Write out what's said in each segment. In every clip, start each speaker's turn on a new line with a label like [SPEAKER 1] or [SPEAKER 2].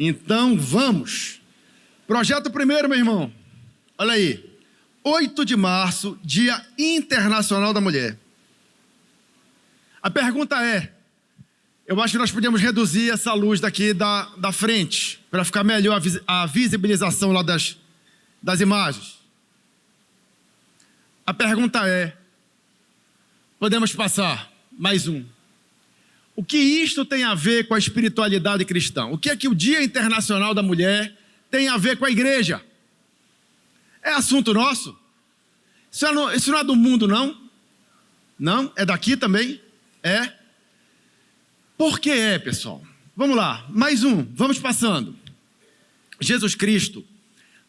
[SPEAKER 1] Então vamos. Projeto primeiro, meu irmão. Olha aí. 8 de março, Dia Internacional da Mulher. A pergunta é, eu acho que nós podemos reduzir essa luz daqui da frente, para ficar melhor a visibilização lá das imagens. A pergunta é, podemos passar mais um. O que isto tem a ver com a espiritualidade cristã? O que é que o Dia Internacional da Mulher tem a ver com a igreja? É assunto nosso? Isso não é do mundo, não? Não? É daqui também? É? Por que é, pessoal? Vamos lá, mais um, vamos passando. Jesus Cristo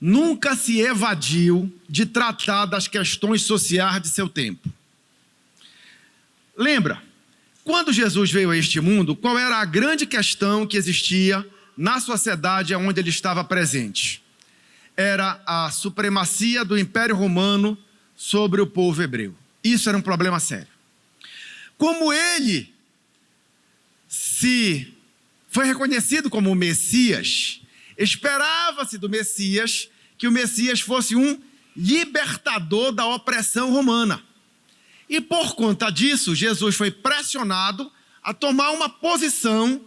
[SPEAKER 1] nunca se evadiu de tratar das questões sociais de seu tempo. Lembra? Quando Jesus veio a este mundo, qual era a grande questão que existia na sociedade onde ele estava presente? Era a supremacia do Império Romano sobre o povo hebreu. Isso era um problema sério. Como ele foi reconhecido como o Messias, esperava-se do Messias que o Messias fosse um libertador da opressão romana. E por conta disso, Jesus foi pressionado a tomar uma posição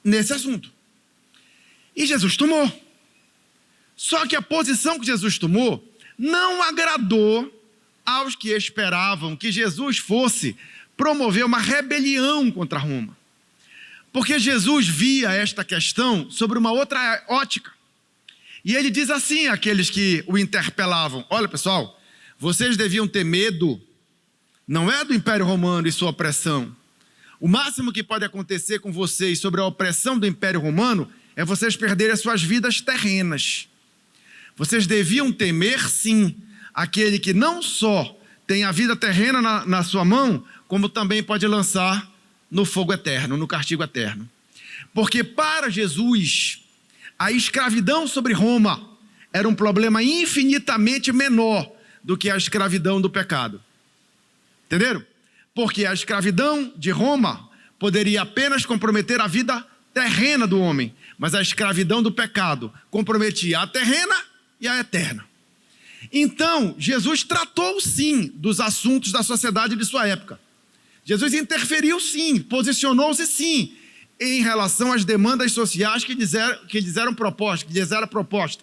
[SPEAKER 1] nesse assunto. E Jesus tomou. Só que a posição que Jesus tomou não agradou aos que esperavam que Jesus fosse promover uma rebelião contra Roma. Porque Jesus via esta questão sobre uma outra ótica. E ele diz assim àqueles que o interpelavam: olha, pessoal, vocês deviam ter medo, não é do Império Romano e sua opressão. O máximo que pode acontecer com vocês sobre a opressão do Império Romano é vocês perderem as suas vidas terrenas. Vocês deviam temer, sim, aquele que não só tem a vida terrena na sua mão, como também pode lançar no fogo eterno, no castigo eterno. Porque para Jesus, a escravidão sobre Roma era um problema infinitamente menor do que a escravidão do pecado. Entenderam? Porque a escravidão de Roma poderia apenas comprometer a vida terrena do homem, mas a escravidão do pecado comprometia a terrena e a eterna. Então, Jesus tratou sim dos assuntos da sociedade de sua época. Jesus interferiu sim, posicionou-se sim, em relação às demandas sociais que lhes eram propostas.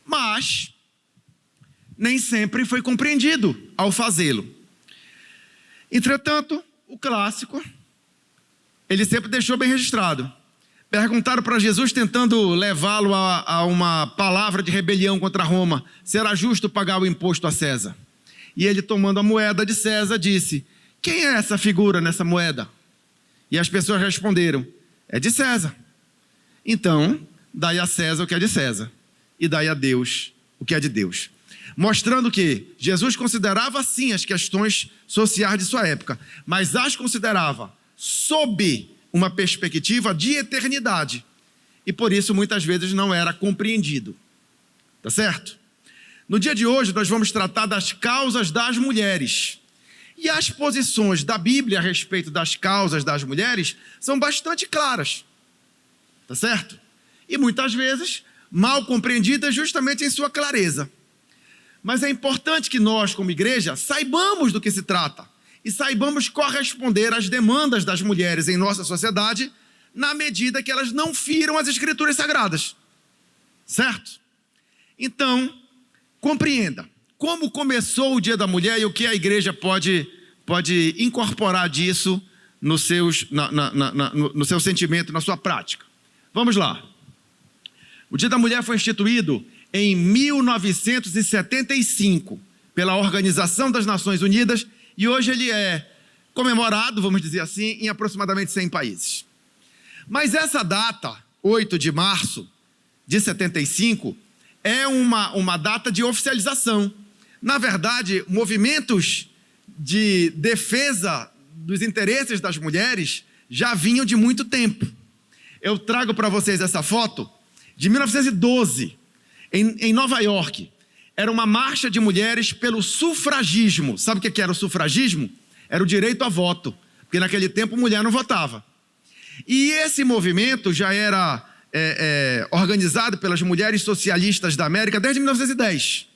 [SPEAKER 1] Mas, nem sempre foi compreendido ao fazê-lo. Entretanto, o clássico, ele sempre deixou bem registrado. Perguntaram para Jesus, tentando levá-lo a uma palavra de rebelião contra Roma: será justo pagar o imposto a César? E ele, tomando a moeda de César, disse: quem é essa figura nessa moeda? E as pessoas responderam: é de César. Então, dai a César o que é de César, e dai a Deus o que é de Deus. Mostrando que Jesus considerava sim as questões sociais de sua época, mas as considerava sob uma perspectiva de eternidade. E por isso muitas vezes não era compreendido. Tá certo? No dia de hoje nós vamos tratar das causas das mulheres. E as posições da Bíblia a respeito das causas das mulheres são bastante claras. Tá certo? E muitas vezes mal compreendidas justamente em sua clareza. Mas é importante que nós, como igreja, saibamos do que se trata e saibamos corresponder às demandas das mulheres em nossa sociedade, na medida que elas não firam as Escrituras Sagradas. Certo? Então, compreenda como começou o Dia da Mulher e o que a igreja pode incorporar disso no seu sentimento, na sua prática. Vamos lá. O Dia da Mulher foi instituído em 1975 pela Organização das Nações Unidas e hoje ele é comemorado, vamos dizer assim, em aproximadamente 100 países. Mas essa data, 8 de março de 75, é uma data de oficialização. Na verdade, movimentos de defesa dos interesses das mulheres já vinham de muito tempo. Eu trago para vocês essa foto de 1912, em Nova York. Era uma marcha de mulheres pelo sufragismo. Sabe o que era o sufragismo? Era o direito a voto, porque naquele tempo mulher não votava. E esse movimento já era organizado pelas mulheres socialistas da América desde 1910.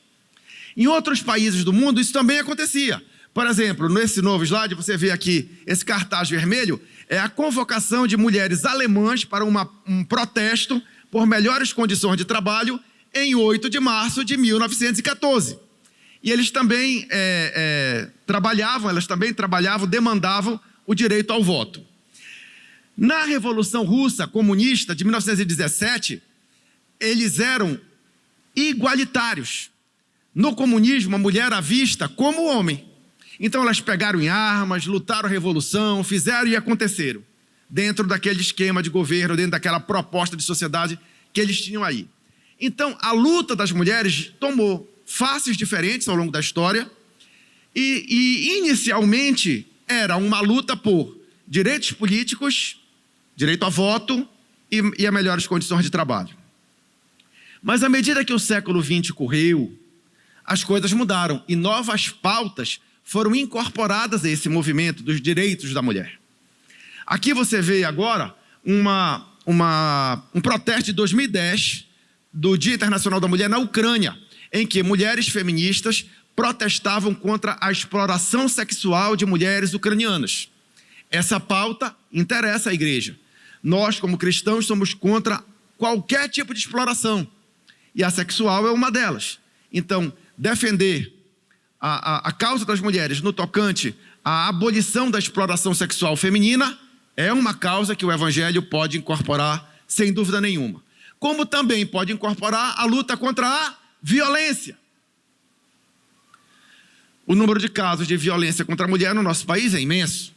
[SPEAKER 1] Em outros países do mundo, isso também acontecia. Por exemplo, nesse novo slide, você vê aqui, esse cartaz vermelho, é a convocação de mulheres alemãs para um protesto por melhores condições de trabalho em 8 de março de 1914. E eles também trabalhavam, demandavam o direito ao voto. Na Revolução Russa comunista de 1917, eles eram igualitários. No comunismo, a mulher era vista como homem. Então elas pegaram em armas, lutaram a revolução, fizeram e aconteceram, dentro daquele esquema de governo, dentro daquela proposta de sociedade que eles tinham aí. Então, a luta das mulheres tomou faces diferentes ao longo da história e inicialmente, era uma luta por direitos políticos, direito a voto e a melhores condições de trabalho. Mas, à medida que o século XX correu, as coisas mudaram e novas pautas foram incorporadas a esse movimento dos direitos da mulher. Aqui você vê agora um protesto de 2010 do Dia Internacional da Mulher na Ucrânia, em que mulheres feministas protestavam contra a exploração sexual de mulheres ucranianas. Essa pauta interessa à igreja. Nós, como cristãos, somos contra qualquer tipo de exploração, e a sexual é uma delas. Então, defender a causa das mulheres no tocante à abolição da exploração sexual feminina é uma causa que o Evangelho pode incorporar, sem dúvida nenhuma. Como também pode incorporar a luta contra a violência. O número de casos de violência contra a mulher no nosso país é imenso,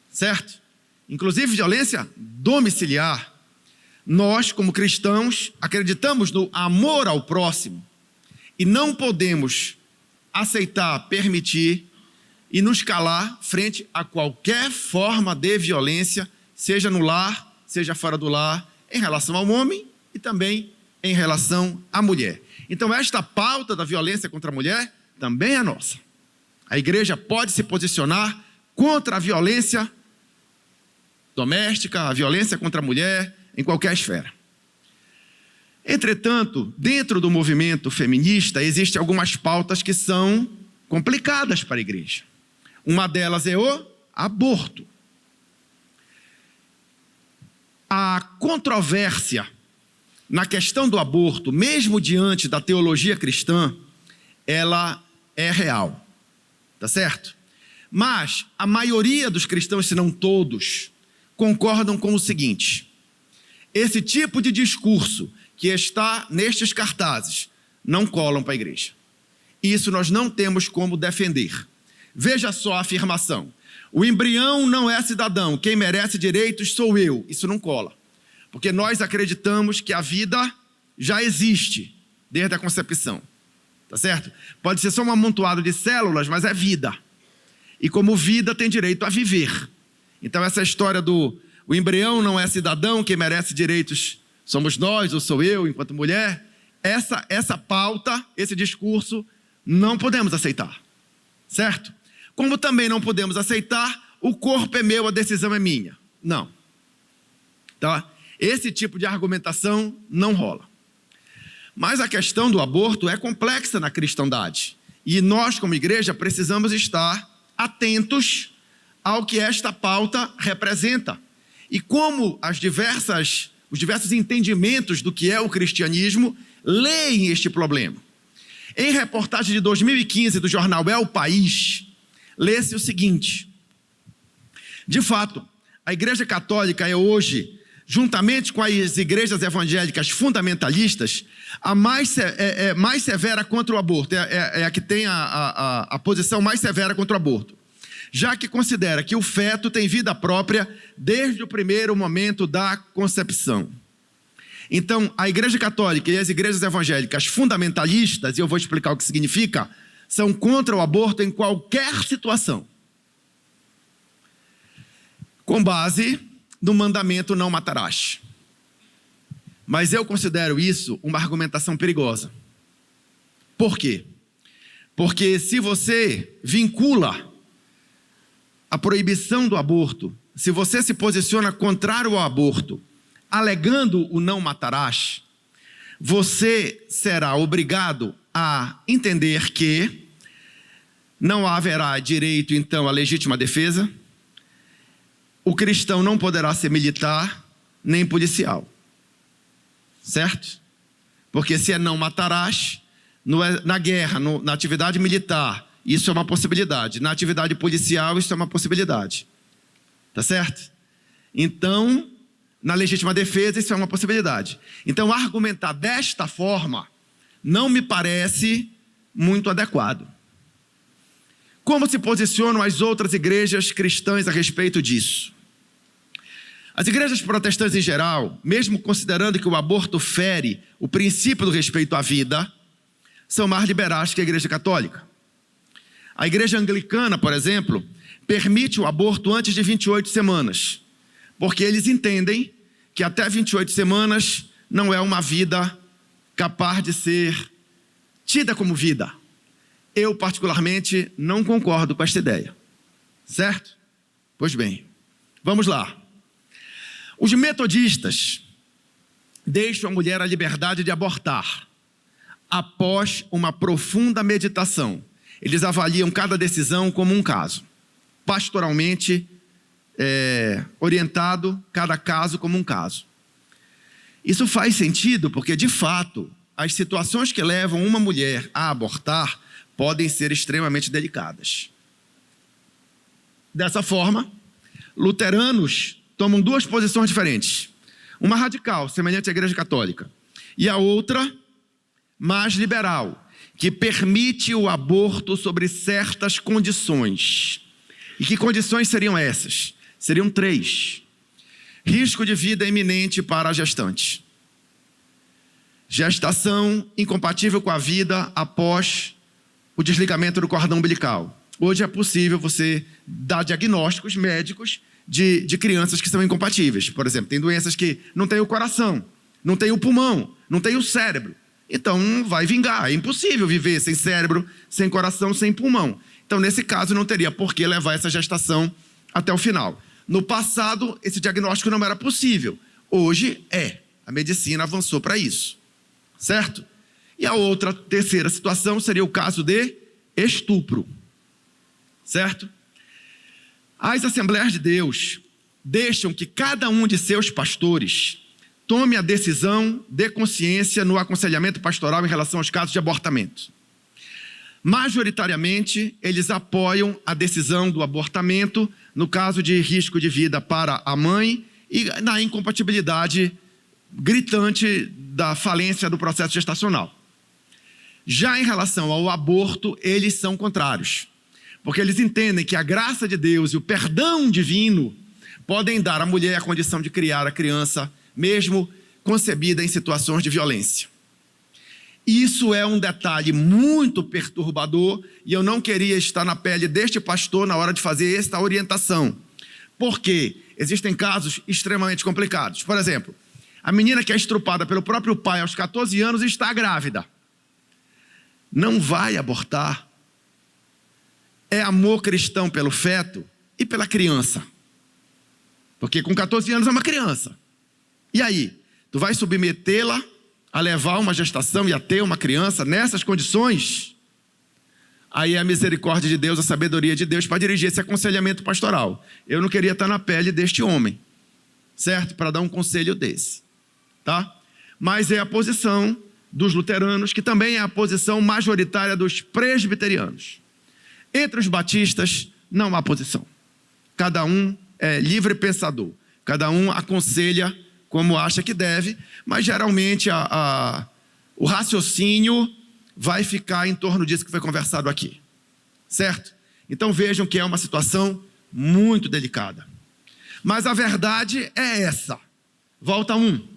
[SPEAKER 1] certo? Inclusive violência domiciliar. Nós, como cristãos, acreditamos no amor ao próximo e não podemos aceitar, permitir e nos calar frente a qualquer forma de violência, seja no lar, seja fora do lar, em relação ao homem e também em relação à mulher. Então, esta pauta da violência contra a mulher também é nossa. A igreja pode se posicionar contra a violência doméstica, a violência contra a mulher, em qualquer esfera. Entretanto, dentro do movimento feminista, existem algumas pautas que são complicadas para a igreja. Uma delas é o aborto. A controvérsia na questão do aborto, mesmo diante da teologia cristã, ela é real, tá certo? Mas a maioria dos cristãos, se não todos, concordam com o seguinte: esse tipo de discurso que está nestes cartazes não colam para a igreja. Isso nós não temos como defender. Veja só a afirmação: o embrião não é cidadão, quem merece direitos sou eu. Isso não cola, porque nós acreditamos que a vida já existe desde a concepção, tá certo? Pode ser só um amontoado de células, mas é vida. E como vida tem direito a viver. Então essa história do o embrião não é cidadão, quem merece direitos somos nós, ou sou eu, enquanto mulher, essa pauta, esse discurso, não podemos aceitar, certo? Como também não podemos aceitar o corpo é meu, a decisão é minha. Não. Tá? Esse tipo de argumentação não rola. Mas a questão do aborto é complexa na cristandade. E nós, como igreja, precisamos estar atentos ao que esta pauta representa. E como os diversos entendimentos do que é o cristianismo leem este problema. Em reportagem de 2015 do jornal É o País, lê-se o seguinte: de fato, a Igreja Católica é hoje, juntamente com as igrejas evangélicas fundamentalistas, a mais severa contra o aborto, é a que tem a posição mais severa contra o aborto, já que considera que o feto tem vida própria desde o primeiro momento da concepção. Então, a Igreja Católica e as igrejas evangélicas fundamentalistas, e eu vou explicar o que significa, são contra o aborto em qualquer situação, com base no mandamento não matarás. Mas eu considero isso uma argumentação perigosa. Por quê? Porque se você vincula a proibição do aborto, se você se posiciona contrário ao aborto, alegando o não matarás, você será obrigado a entender que não haverá direito, então, à legítima defesa. O cristão não poderá ser militar nem policial. Certo? Porque se é não matarás, na guerra, na atividade militar, isso é uma possibilidade. Na atividade policial, isso é uma possibilidade. Tá certo? Então, na legítima defesa, isso é uma possibilidade. Então, argumentar desta forma não me parece muito adequado. Como se posicionam as outras igrejas cristãs a respeito disso? As igrejas protestantes em geral, mesmo considerando que o aborto fere o princípio do respeito à vida, são mais liberais que a igreja católica. A igreja anglicana, por exemplo, permite o aborto antes de 28 semanas, porque eles entendem que até 28 semanas não é uma vida capaz de ser tida como vida. Eu, particularmente, não concordo com esta ideia. Certo? Pois bem, vamos lá. Os metodistas deixam a mulher a liberdade de abortar após uma profunda meditação. Eles avaliam cada decisão como um caso, pastoralmente orientado, cada caso como um caso. Isso faz sentido porque, de fato, as situações que levam uma mulher a abortar podem ser extremamente delicadas. Dessa forma, luteranos tomam duas posições diferentes. Uma radical, semelhante à Igreja Católica, e a outra, mais liberal, que permite o aborto sobre certas condições. E que condições seriam essas? Seriam 3. Risco de vida iminente para a gestante. Gestação incompatível com a vida após o desligamento do cordão umbilical. Hoje é possível você dar diagnósticos médicos de crianças que são incompatíveis. Por exemplo, tem doenças que não têm o coração, não tem o pulmão, não tem o cérebro. Então, vai vingar. É impossível viver sem cérebro, sem coração, sem pulmão. Então, nesse caso, não teria por que levar essa gestação até o final. No passado, esse diagnóstico não era possível. Hoje, é. A medicina avançou para isso. Certo? E a outra, terceira situação seria o caso de estupro. Certo? As Assembleias de Deus deixam que cada um de seus pastores tome a decisão de consciência no aconselhamento pastoral em relação aos casos de abortamento. Majoritariamente, eles apoiam a decisão do abortamento no caso de risco de vida para a mãe e na incompatibilidade gritante da falência do processo gestacional. Já em relação ao aborto, eles são contrários, porque eles entendem que a graça de Deus e o perdão divino podem dar à mulher a condição de criar a criança, mesmo concebida em situações de violência. Isso é um detalhe muito perturbador e eu não queria estar na pele deste pastor na hora de fazer esta orientação, porque existem casos extremamente complicados. Por exemplo, a menina que é estrupada pelo próprio pai aos 14 anos está grávida. Não vai abortar. É amor cristão pelo feto e pela criança. Porque com 14 anos é uma criança. E aí? Tu vai submetê-la a levar uma gestação e a ter uma criança nessas condições? Aí é a misericórdia de Deus, a sabedoria de Deus para dirigir esse aconselhamento pastoral. Eu não queria estar na pele deste homem, certo? Para dar um conselho desse, tá? Mas é a posição dos luteranos, que também é a posição majoritária dos presbiterianos. Entre os batistas, não há posição. Cada um é livre pensador. Cada um aconselha como acha que deve, mas geralmente o raciocínio vai ficar em torno disso que foi conversado aqui. Certo? Então vejam que é uma situação muito delicada. Mas a verdade é essa. Volta 1.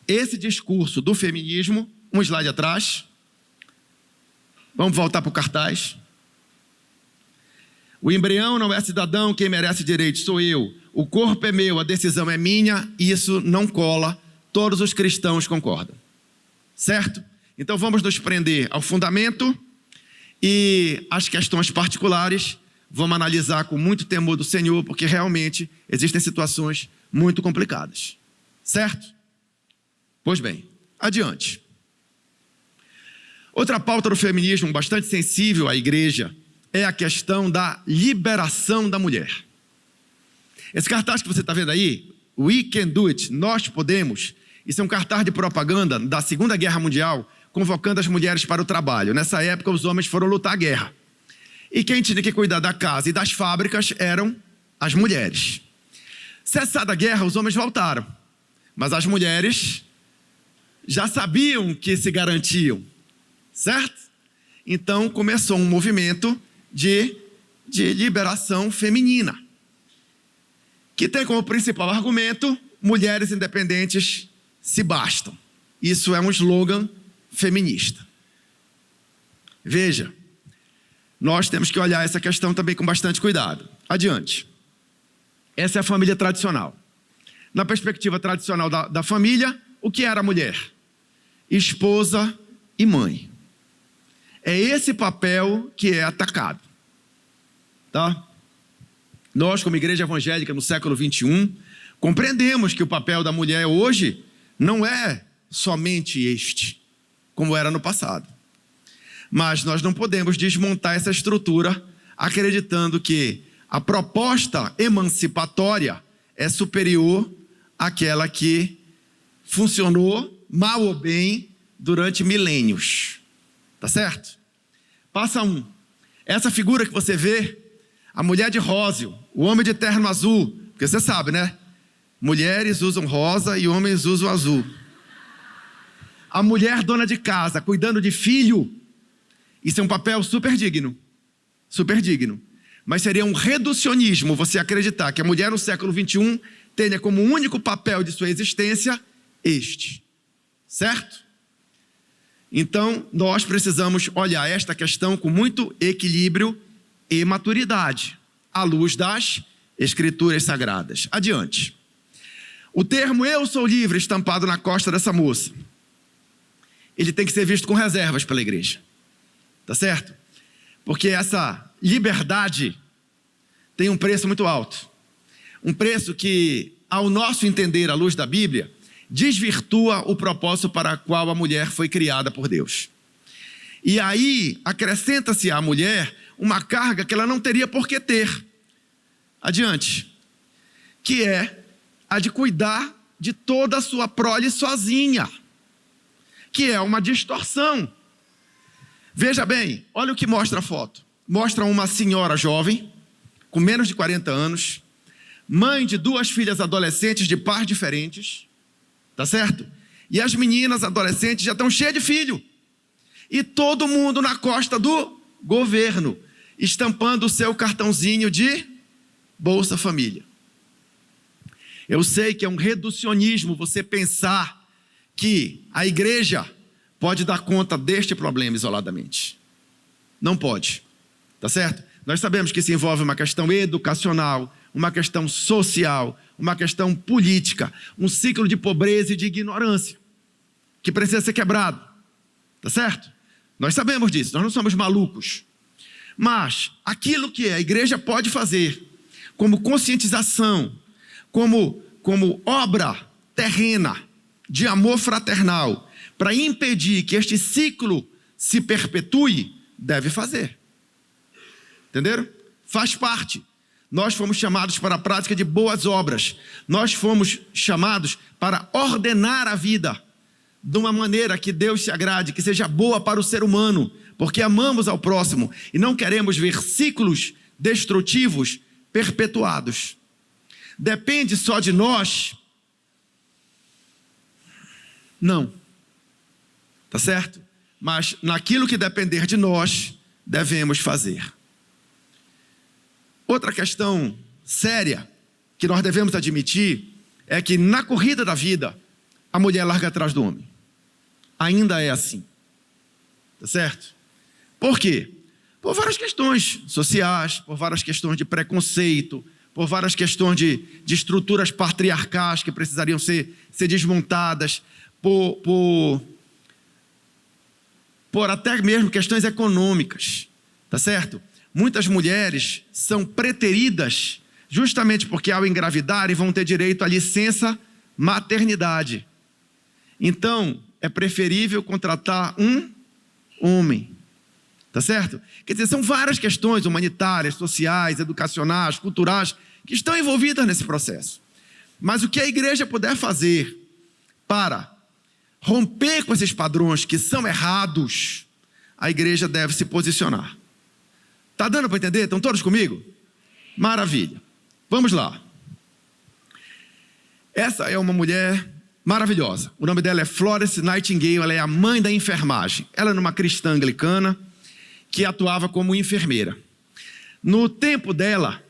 [SPEAKER 1] Esse discurso do feminismo, um slide atrás. Vamos voltar para o cartaz. O embrião não é cidadão, quem merece direito sou eu. O corpo é meu, a decisão é minha, isso não cola, todos os cristãos concordam. Certo? Então vamos nos prender ao fundamento e as questões particulares vamos analisar com muito temor do Senhor, porque realmente existem situações muito complicadas. certo? Pois bem, adiante. Outra pauta do feminismo bastante sensível à igreja é a questão da liberação da mulher. Esse cartaz que você está vendo aí, We Can Do It, Nós Podemos, isso é um cartaz de propaganda da Segunda Guerra Mundial, convocando as mulheres para o trabalho. Nessa época, os homens foram lutar a guerra. E quem tinha que cuidar da casa e das fábricas eram as mulheres. Cessada a guerra, os homens voltaram. Mas as mulheres já sabiam que se garantiam, certo? Então, começou um movimento de liberação feminina, que tem como principal argumento: mulheres independentes se bastam. Isso é um slogan feminista. Veja, nós temos que olhar essa questão também com bastante cuidado. Adiante. Essa é a família tradicional. Na perspectiva tradicional da família, o que era a mulher? Esposa e mãe. É esse papel que é atacado. Tá? Nós, como igreja evangélica no século XXI, compreendemos que o papel da mulher hoje não é somente este, como era no passado. Mas nós não podemos desmontar essa estrutura acreditando que a proposta emancipatória é superior àquela que funcionou, mal ou bem, durante milênios. Tá certo? Passa um. Essa figura que você vê, a mulher de róseo, o homem de terno azul, porque você sabe, né? Mulheres usam rosa e homens usam azul. A mulher dona de casa, cuidando de filho, isso é um papel super digno. Super digno. Mas seria um reducionismo você acreditar que a mulher no século XXI tenha como único papel de sua existência este. Certo? Então, nós precisamos olhar esta questão com muito equilíbrio e maturidade, à luz das Escrituras Sagradas. Adiante. O termo "eu sou livre" estampado na costa dessa moça, ele tem que ser visto com reservas pela igreja. Tá certo? Porque essa liberdade tem um preço muito alto. Um preço que, ao nosso entender, à luz da Bíblia, desvirtua o propósito para o qual a mulher foi criada por Deus. E aí, acrescenta-se à mulher uma carga que ela não teria por que ter. Adiante. Que é a de cuidar de toda a sua prole sozinha. Que é uma distorção. Veja bem, olha o que mostra a foto. Mostra uma senhora jovem, com menos de 40 anos, mãe de 2 filhas adolescentes de pais diferentes, tá certo? E as meninas adolescentes já estão cheias de filho. E todo mundo na costa do governo, estampando o seu cartãozinho de Bolsa Família. Eu sei que é um reducionismo você pensar que a igreja pode dar conta deste problema isoladamente. Não pode, tá certo? Nós sabemos que isso envolve uma questão educacional, uma questão social, uma questão política, um ciclo de pobreza e de ignorância, que precisa ser quebrado, tá certo? Nós sabemos disso, nós não somos malucos. Mas aquilo que a igreja pode fazer, como conscientização, como obra terrena de amor fraternal, para impedir que este ciclo se perpetue, deve fazer. Entenderam? Faz parte. Nós fomos chamados para a prática de boas obras. Nós fomos chamados para ordenar a vida de uma maneira que Deus se agrade, que seja boa para o ser humano, porque amamos ao próximo e não queremos ver ciclos destrutivos perpetuados. Depende só de nós? Não. Tá certo? Mas naquilo que depender de nós, devemos fazer. Outra questão séria que nós devemos admitir é que na corrida da vida, a mulher larga atrás do homem. Ainda é assim. Tá certo? Por quê? Por várias questões sociais, por várias questões de preconceito, por várias questões de estruturas patriarcais que precisariam ser desmontadas, por até mesmo questões econômicas, tá certo? Muitas mulheres são preteridas justamente porque ao engravidarem vão ter direito à licença maternidade. Então, é preferível contratar um homem. Tá certo? Quer dizer, são várias questões humanitárias, sociais, educacionais, culturais, que estão envolvidas nesse processo. Mas o que a igreja puder fazer para romper com esses padrões que são errados, a igreja deve se posicionar. Tá dando para entender? Estão todos comigo? Maravilha. Vamos lá. Essa é uma mulher maravilhosa. O nome dela é Florence Nightingale, ela é a mãe da enfermagem. Ela é uma cristã anglicana que atuava como enfermeira. No tempo dela,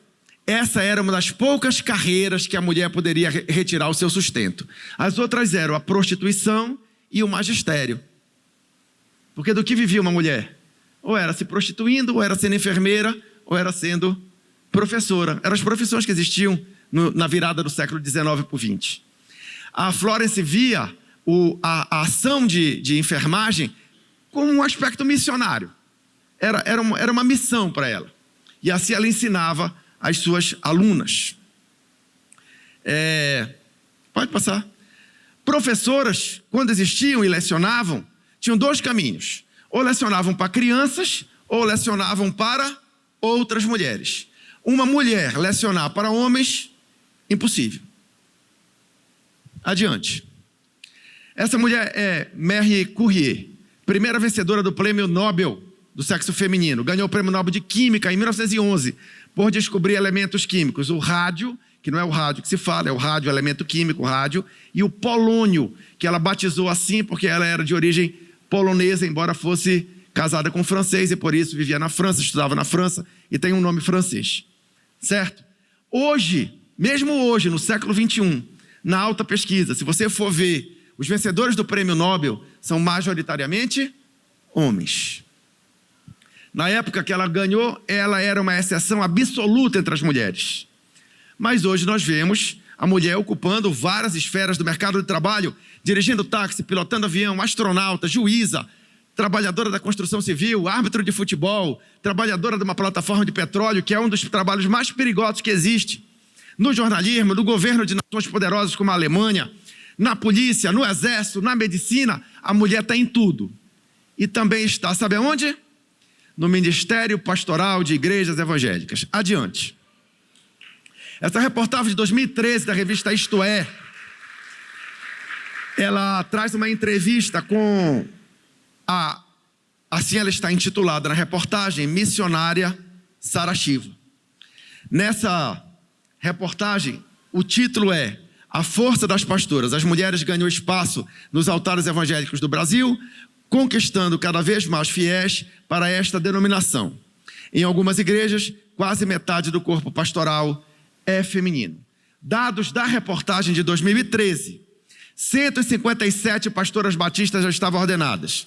[SPEAKER 1] essa era uma das poucas carreiras que a mulher poderia retirar o seu sustento. As outras eram a prostituição e o magistério. Porque do que vivia uma mulher? Ou era se prostituindo, ou era sendo enfermeira, ou era sendo professora. Eram as profissões que existiam na virada do século XIX para o XX. A Florence via a ação de enfermagem como um aspecto missionário. Era uma missão para ela. E assim ela ensinava as suas alunas. Pode passar. Professoras, quando existiam e lecionavam, tinham dois caminhos. Ou lecionavam para crianças, ou lecionavam para outras mulheres. Uma mulher lecionar para homens, impossível. Adiante. Essa mulher é Marie Curie, primeira vencedora do Prêmio Nobel do sexo feminino. Ganhou o Prêmio Nobel de Química em 1911, por descobrir elementos químicos. O rádio, que não é o rádio que se fala, é o rádio, elemento químico, o rádio, e o polônio, que ela batizou assim porque ela era de origem polonesa, embora fosse casada com um francês, e por isso vivia na França, estudava na França, e tem um nome francês. Certo? Hoje, mesmo hoje, no século XXI, na alta pesquisa, se você for ver, os vencedores do Prêmio Nobel são majoritariamente homens. Na época que ela ganhou, ela era uma exceção absoluta entre as mulheres. Mas hoje nós vemos a mulher ocupando várias esferas do mercado de trabalho, dirigindo táxi, pilotando avião, astronauta, juíza, trabalhadora da construção civil, árbitro de futebol, trabalhadora de uma plataforma de petróleo, que é um dos trabalhos mais perigosos que existe. No jornalismo, no governo de nações poderosas como a Alemanha, na polícia, no exército, na medicina, a mulher está em tudo. E também está, sabe aonde? No Ministério Pastoral de Igrejas Evangélicas. Adiante. Essa reportagem de 2013 da revista Isto É, ela traz uma entrevista com assim ela está intitulada na reportagem, missionária Sarah Shiva. Nessa reportagem, o título é A Força das Pastoras. As mulheres ganham espaço nos altares evangélicos do Brasil, conquistando cada vez mais fiéis para esta denominação. Em algumas igrejas, quase metade do corpo pastoral é feminino. Dados da reportagem de 2013, 157 pastoras batistas já estavam ordenadas.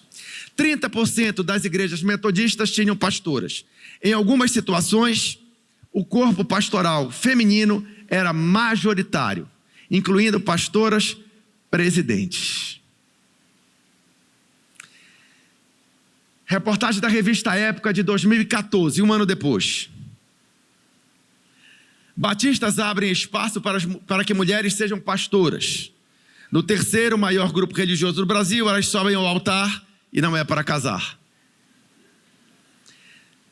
[SPEAKER 1] 30% das igrejas metodistas tinham pastoras. Em algumas situações, o corpo pastoral feminino era majoritário, incluindo pastoras presidentes. Reportagem da revista Época de 2014, um ano depois. Batistas abrem espaço para que mulheres sejam pastoras. No terceiro maior grupo religioso do Brasil, elas sobem ao altar e não é para casar.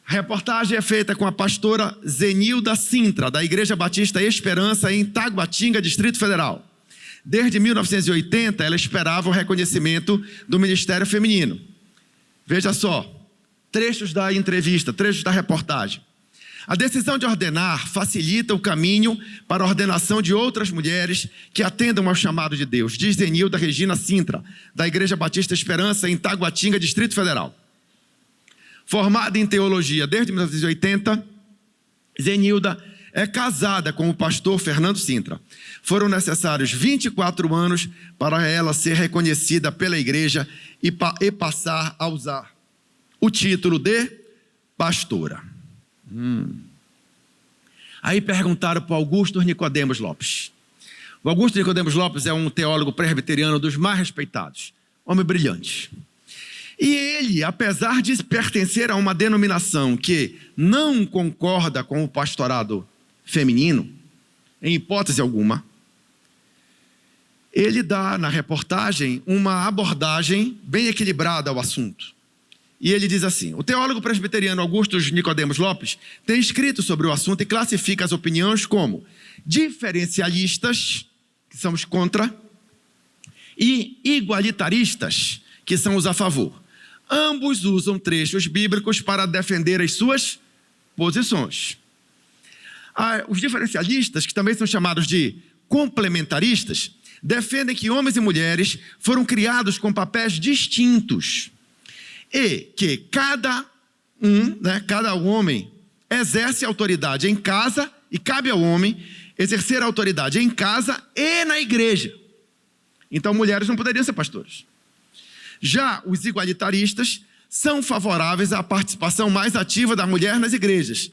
[SPEAKER 1] A reportagem é feita com a pastora Zenilda Sintra, da Igreja Batista Esperança, em Taguatinga, Distrito Federal. Desde 1980, ela esperava o reconhecimento do ministério feminino. Veja só, trechos da entrevista, trechos da reportagem. A decisão de ordenar facilita o caminho para a ordenação de outras mulheres que atendam ao chamado de Deus, diz Zenilda Regina Sintra, da Igreja Batista Esperança, em Taguatinga, Distrito Federal. Formada em teologia desde 1980, Zenilda é casada com o pastor Fernando Sintra. Foram necessários 24 anos para ela ser reconhecida pela igreja e passar a usar o título de pastora. Aí perguntaram para Augusto Nicodemos Lopes. O Augusto Nicodemos Lopes é um teólogo presbiteriano dos mais respeitados, homem brilhante. E ele, apesar de pertencer a uma denominação que não concorda com o pastorado feminino, em hipótese alguma, ele dá na reportagem uma abordagem bem equilibrada ao assunto. E ele diz assim: o teólogo presbiteriano Augusto Nicodemos Lopes tem escrito sobre o assunto e classifica as opiniões como diferencialistas, que são os contra, e igualitaristas, que são os a favor. Ambos usam trechos bíblicos para defender as suas posições. Os diferencialistas, que também são chamados de complementaristas, defendem que homens e mulheres foram criados com papéis distintos e que cada homem exerce autoridade em casa e cabe ao homem exercer autoridade em casa e na igreja. Então, mulheres não poderiam ser pastores. Já os igualitaristas são favoráveis à participação mais ativa da mulher nas igrejas,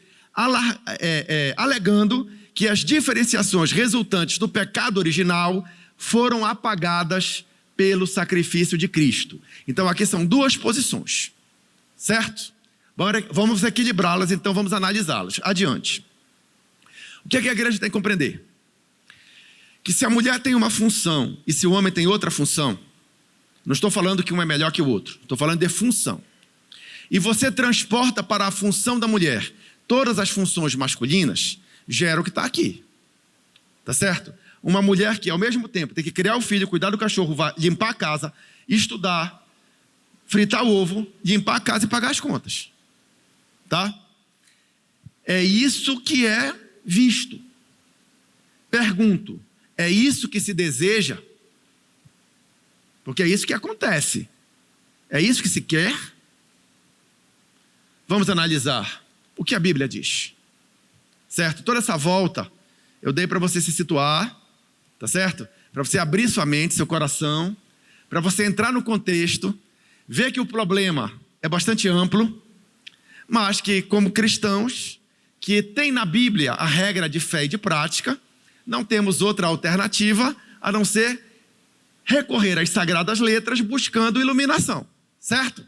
[SPEAKER 1] alegando que as diferenciações resultantes do pecado original foram apagadas pelo sacrifício de Cristo. Então, aqui são duas posições, certo? Vamos equilibrá-las, então vamos analisá-las. Adiante. O que é que a igreja tem que compreender? Que se a mulher tem uma função e se o homem tem outra função, não estou falando que um é melhor que o outro, estou falando de função. E você transporta para a função da mulher todas as funções masculinas, gera o que está aqui. Tá certo? Uma mulher que ao mesmo tempo tem que criar o filho, cuidar do cachorro, limpar a casa, estudar, fritar o ovo, limpar a casa e pagar as contas. Tá? É isso que é visto. Pergunto, é isso que se deseja? Porque é isso que acontece. É isso que se quer? Vamos analisar o que a Bíblia diz. Certo? Toda essa volta eu dei para você se situar, tá certo? Para você abrir sua mente, seu coração, para você entrar no contexto, ver que o problema é bastante amplo, mas que como cristãos, que tem na Bíblia a regra de fé e de prática, não temos outra alternativa a não ser recorrer às sagradas letras buscando iluminação, certo?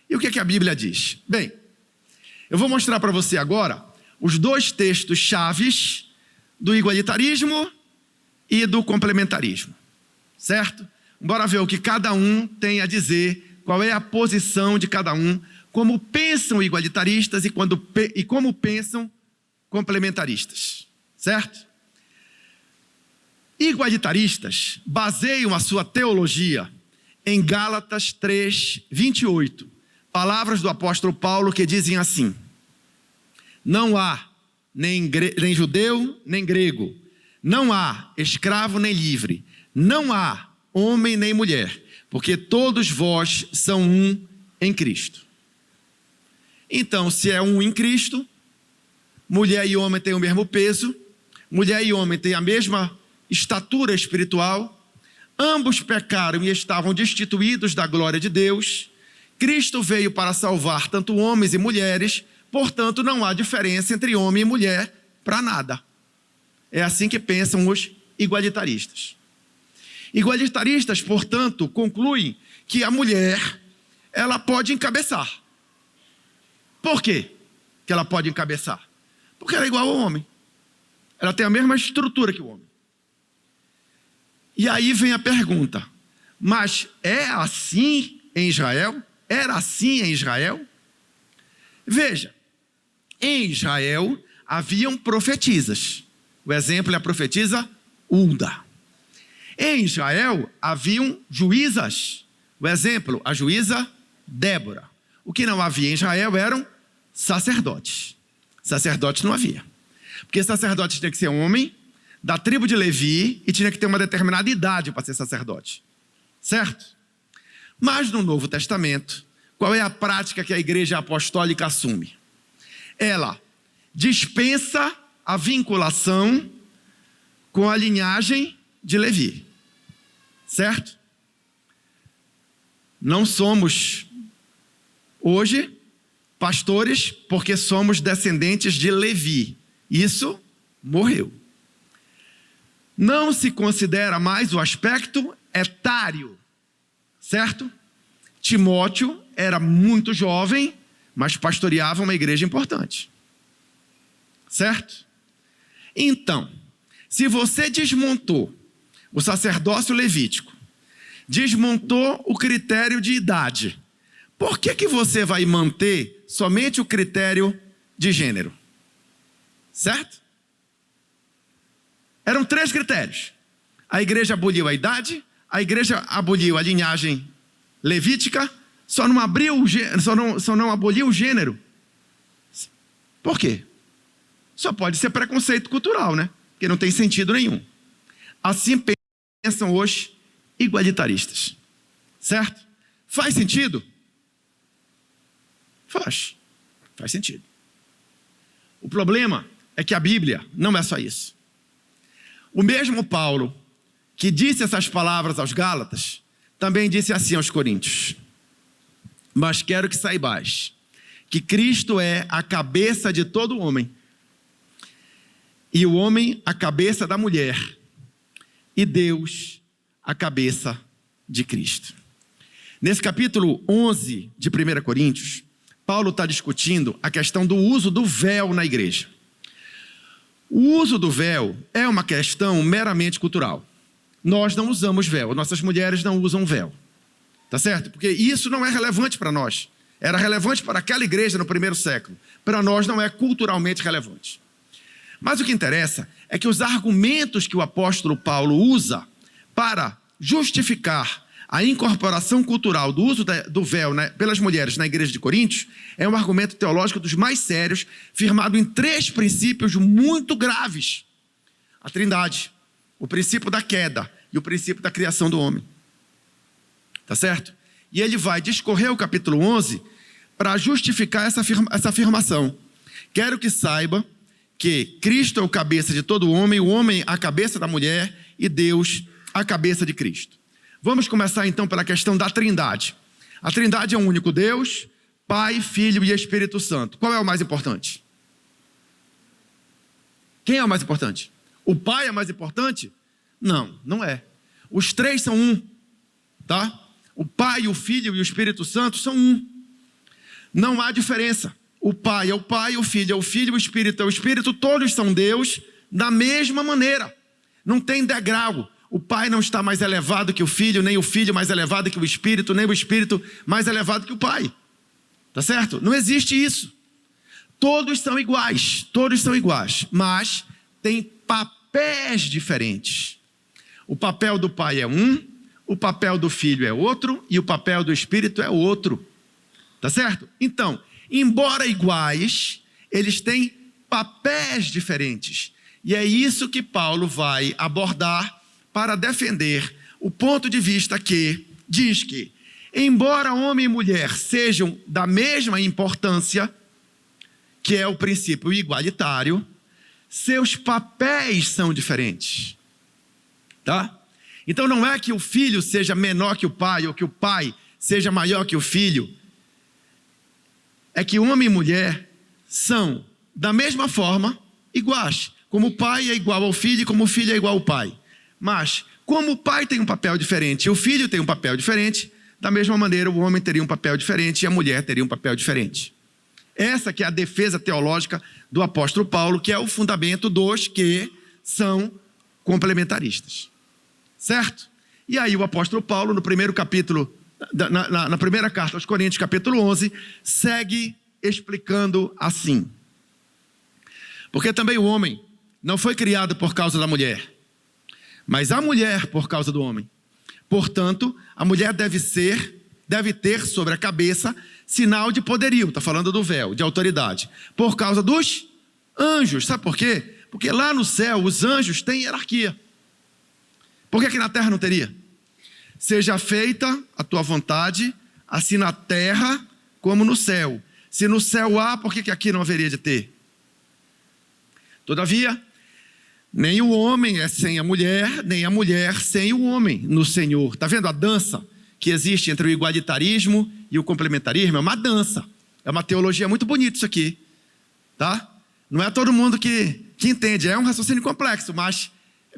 [SPEAKER 1] E o que é que a Bíblia diz? Bem, eu vou mostrar para você agora os dois textos chaves do igualitarismo e do complementarismo, certo? Bora ver o que cada um tem a dizer, qual é a posição de cada um, como pensam igualitaristas e como pensam complementaristas, certo? Igualitaristas baseiam a sua teologia em Gálatas 3:28, palavras do apóstolo Paulo que dizem assim: não há nem judeu nem grego, não há escravo nem livre, não há homem nem mulher, porque todos vós são um em Cristo. Então, se é um em Cristo, mulher e homem têm o mesmo peso, mulher e homem têm a mesma estatura espiritual, ambos pecaram e estavam destituídos da glória de Deus. Cristo veio para salvar tanto homens e mulheres, portanto não há diferença entre homem e mulher para nada. É assim que pensam os igualitaristas. Igualitaristas, portanto, concluem que a mulher, ela pode encabeçar. Por quê que ela pode encabeçar? Porque ela é igual ao homem. Ela tem a mesma estrutura que o homem. E aí vem a pergunta: mas é assim em Israel? Era assim em Israel? Veja, em Israel haviam profetisas. O exemplo é a profetisa Hulda. Em Israel haviam juízas. O exemplo, a juíza Débora. O que não havia em Israel eram sacerdotes. Sacerdotes não havia. Porque sacerdote tinha que ser homem, da tribo de Levi, e tinha que ter uma determinada idade para ser sacerdote. Certo? Mas no Novo Testamento, qual é a prática que a igreja apostólica assume? Ela dispensa a vinculação com a linhagem de Levi. Certo? Não somos, hoje, pastores porque somos descendentes de Levi. Isso morreu. Não se considera mais o aspecto etário, certo? Timóteo era muito jovem, mas pastoreava uma igreja importante, certo? Então, se você desmontou o sacerdócio levítico, desmontou o critério de idade. Por que você vai manter somente o critério de gênero? Certo? Eram 3 critérios. A igreja aboliu a idade, a igreja aboliu a linhagem levítica, só não aboliu o gênero. Por quê? Só pode ser preconceito cultural, né? Porque não tem sentido nenhum. Assim pensam hoje igualitaristas. Certo? Faz sentido? Faz sentido. O problema é que a Bíblia não é só isso. O mesmo Paulo, que disse essas palavras aos Gálatas, também disse assim aos Coríntios: mas quero que saibais que Cristo é a cabeça de todo homem, e o homem a cabeça da mulher, e Deus a cabeça de Cristo. Nesse capítulo 11 de 1 Coríntios, Paulo está discutindo a questão do uso do véu na igreja. O uso do véu é uma questão meramente cultural. Nós não usamos véu, nossas mulheres não usam véu. Tá certo? Porque isso não é relevante para nós. Era relevante para aquela igreja no primeiro século. Para nós não é culturalmente relevante. Mas o que interessa é que os argumentos que o apóstolo Paulo usa para justificar a incorporação cultural do uso do véu pelas mulheres na igreja de Coríntios é um argumento teológico dos mais sérios, firmado em 3 princípios muito graves: a Trindade, o princípio da queda e o princípio da criação do homem. Tá certo? E ele vai discorrer o capítulo 11 para justificar essa afirmação. Quero que saiba que Cristo é o cabeça de todo homem, o homem a cabeça da mulher e Deus a cabeça de Cristo. Vamos começar então pela questão da Trindade. A Trindade é um único Deus, Pai, Filho e Espírito Santo. Qual é o mais importante? Quem é o mais importante? O Pai é mais importante? Não, não é. Os 3 são um, tá? O Pai, o Filho e o Espírito Santo são um. Não há diferença. O Pai é o Pai, o Filho é o Filho, o Espírito é o Espírito, todos são Deus da mesma maneira. Não tem degrau. O Pai não está mais elevado que o Filho, nem o Filho mais elevado que o Espírito, nem o Espírito mais elevado que o Pai. Tá certo? Não existe isso. Todos são iguais, mas tem papéis diferentes. O papel do Pai é um, o papel do Filho é outro e o papel do Espírito é outro. Tá certo? Então, embora iguais, eles têm papéis diferentes. E é isso que Paulo vai abordar para defender o ponto de vista que diz que, embora homem e mulher sejam da mesma importância, que é o princípio igualitário, seus papéis são diferentes. Tá? Então não é que o filho seja menor que o pai, ou que o pai seja maior que o filho. É que homem e mulher são, da mesma forma, iguais. Como o pai é igual ao filho e como o filho é igual ao pai. Mas, como o pai tem um papel diferente e o filho tem um papel diferente, da mesma maneira o homem teria um papel diferente e a mulher teria um papel diferente. Essa que é a defesa teológica do apóstolo Paulo, que é o fundamento dos que são complementaristas. Certo? E aí o apóstolo Paulo, no primeiro capítulo, na primeira carta aos Coríntios, capítulo 11, segue explicando assim: porque também o homem não foi criado por causa da mulher, mas a mulher por causa do homem. Portanto, a mulher deve ter sobre a cabeça sinal de poderio, está falando do véu, de autoridade, por causa dos anjos. Sabe por quê? Porque lá no céu os anjos têm hierarquia. Por que aqui na terra não teria? Seja feita a tua vontade, assim na terra como no céu. Se no céu há, por que aqui não haveria de ter? Todavia, nem o homem é sem a mulher, nem a mulher sem o homem no Senhor. Está vendo a dança que existe entre o igualitarismo e o complementarismo? É uma dança, é uma teologia muito bonita isso aqui, tá? Não é todo mundo que entende, é um raciocínio complexo, mas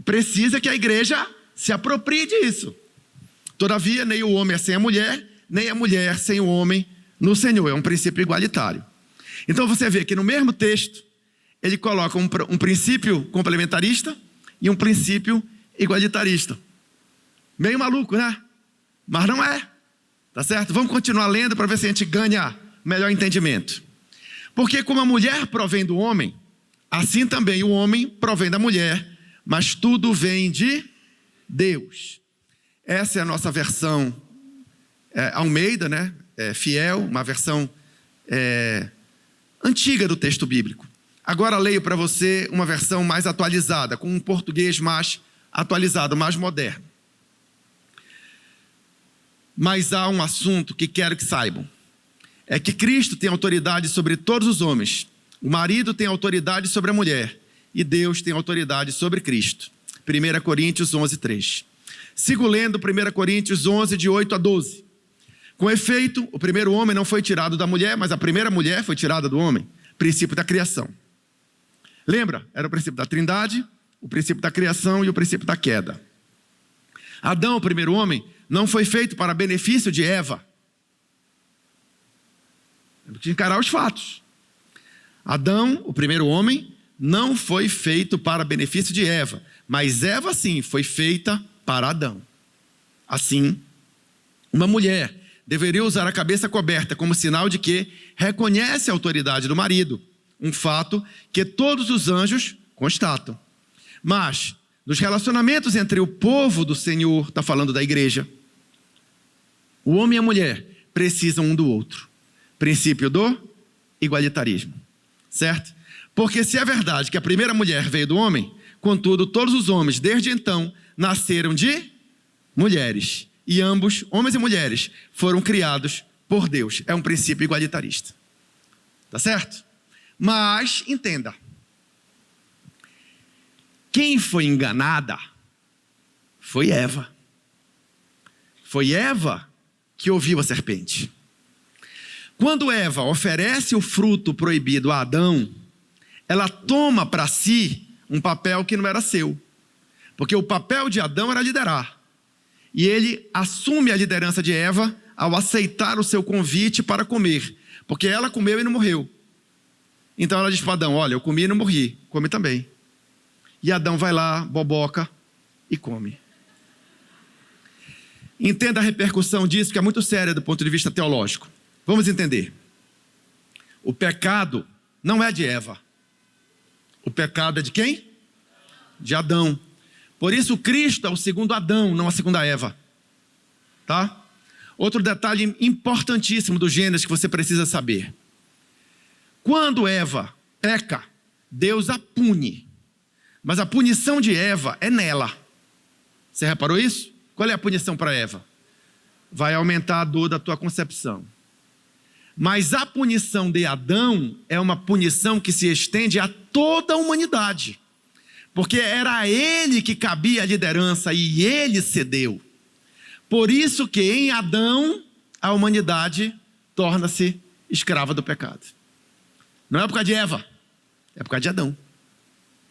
[SPEAKER 1] precisa que a igreja se aproprie disso. Todavia, nem o homem é sem a mulher, nem a mulher sem o homem no Senhor. É um princípio igualitário. Então você vê que no mesmo texto, ele coloca um princípio complementarista e um princípio igualitarista. Meio maluco, né? Mas não é. Tá certo? Vamos continuar lendo para ver se a gente ganha melhor entendimento. Porque como a mulher provém do homem, assim também o homem provém da mulher, mas tudo vem de Deus. Essa é a nossa versão Almeida, né? Fiel, uma versão antiga do texto bíblico. Agora leio para você uma versão mais atualizada, com um português mais atualizado, mais moderno. Mas há um assunto que quero que saibam. É que Cristo tem autoridade sobre todos os homens. O marido tem autoridade sobre a mulher. E Deus tem autoridade sobre Cristo. 1 Coríntios 11, 3. Sigo lendo 1 Coríntios 11, de 8 a 12. Com efeito, o primeiro homem não foi tirado da mulher, mas a primeira mulher foi tirada do homem. Princípio da criação. Lembra? Era o princípio da trindade, o princípio da criação e o princípio da queda. Adão, o primeiro homem, não foi feito para benefício de Eva. Temos que encarar os fatos. Adão, o primeiro homem, não foi feito para benefício de Eva, mas Eva sim foi feita para Adão. Assim, uma mulher deveria usar a cabeça coberta como sinal de que reconhece a autoridade do marido, um fato que todos os anjos constatam. Mas, nos relacionamentos entre o povo do Senhor, está falando da igreja, o homem e a mulher precisam um do outro. Princípio do igualitarismo, certo? Porque se é verdade que a primeira mulher veio do homem, contudo, todos os homens, desde então, nasceram de mulheres. E ambos, homens e mulheres, foram criados por Deus. É um princípio igualitarista. Tá certo? Mas, entenda. Quem foi enganada foi Eva. Foi Eva que ouviu a serpente. Quando Eva oferece o fruto proibido a Adão, ela toma para si um papel que não era seu. Porque o papel de Adão era liderar. E ele assume a liderança de Eva ao aceitar o seu convite para comer. Porque ela comeu e não morreu. Então ela diz para Adão, olha, eu comi e não morri, come também. E Adão vai lá, boboca e come. Entenda a repercussão disso, que é muito séria do ponto de vista teológico. Vamos entender. O pecado não é de Eva. O pecado é de quem? De Adão. Por isso Cristo é o segundo Adão, não a segunda Eva. Tá? Outro detalhe importantíssimo do Gênesis que você precisa saber. Quando Eva peca, Deus a pune. Mas a punição de Eva é nela. Você reparou isso? Qual é a punição para Eva? Vai aumentar a dor da tua concepção. Mas a punição de Adão é uma punição que se estende a toda a humanidade. Porque era a ele que cabia a liderança e ele cedeu. Por isso que em Adão a humanidade torna-se escrava do pecado. Não é por causa de Eva, é por causa de Adão.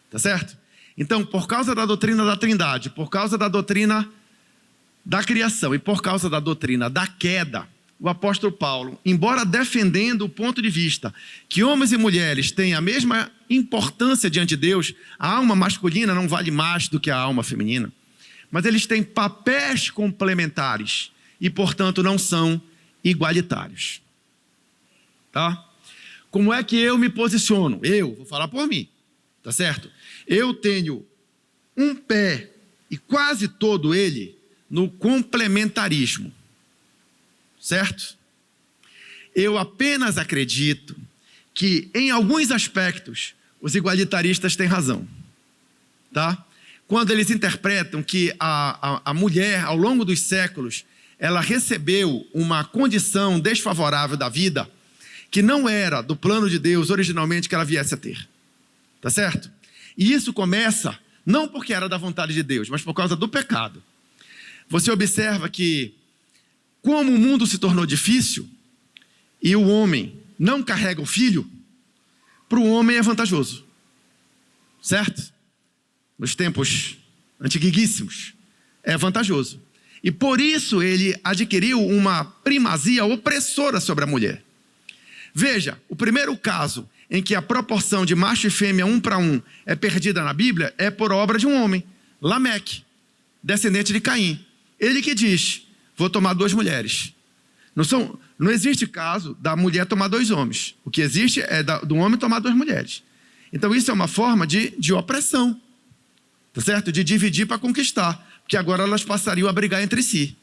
[SPEAKER 1] Tá certo? Então, por causa da doutrina da trindade, por causa da doutrina da criação e por causa da doutrina da queda, o apóstolo Paulo, embora defendendo o ponto de vista que homens e mulheres têm a mesma importância diante de Deus, a alma masculina não vale mais do que a alma feminina, mas eles têm papéis complementares e, portanto, não são igualitários. Tá? Como é que eu me posiciono? Eu vou falar por mim, tá certo? Eu tenho um pé e quase todo ele no complementarismo. Certo? Eu apenas acredito que, em alguns aspectos, os igualitaristas têm razão. Tá? Quando eles interpretam que a mulher, ao longo dos séculos, ela recebeu uma condição desfavorável da vida, que não era do plano de Deus originalmente que ela viesse a ter. Tá certo? E isso começa, não porque era da vontade de Deus, mas por causa do pecado. Você observa que, como o mundo se tornou difícil e o homem não carrega o filho, para o homem é vantajoso. Certo? Nos tempos antiguíssimos, é vantajoso. E por isso ele adquiriu uma primazia opressora sobre a mulher. Veja, o primeiro caso em que a proporção de macho e fêmea 1 para 1 é perdida na Bíblia é por obra de um homem, Lameque, descendente de Caim. Ele que diz, vou tomar 2 mulheres. Não existe caso da mulher tomar 2 homens. O que existe é do homem tomar 2 mulheres. Então isso é uma forma de opressão, tá certo? De dividir para conquistar, porque agora elas passariam a brigar entre si.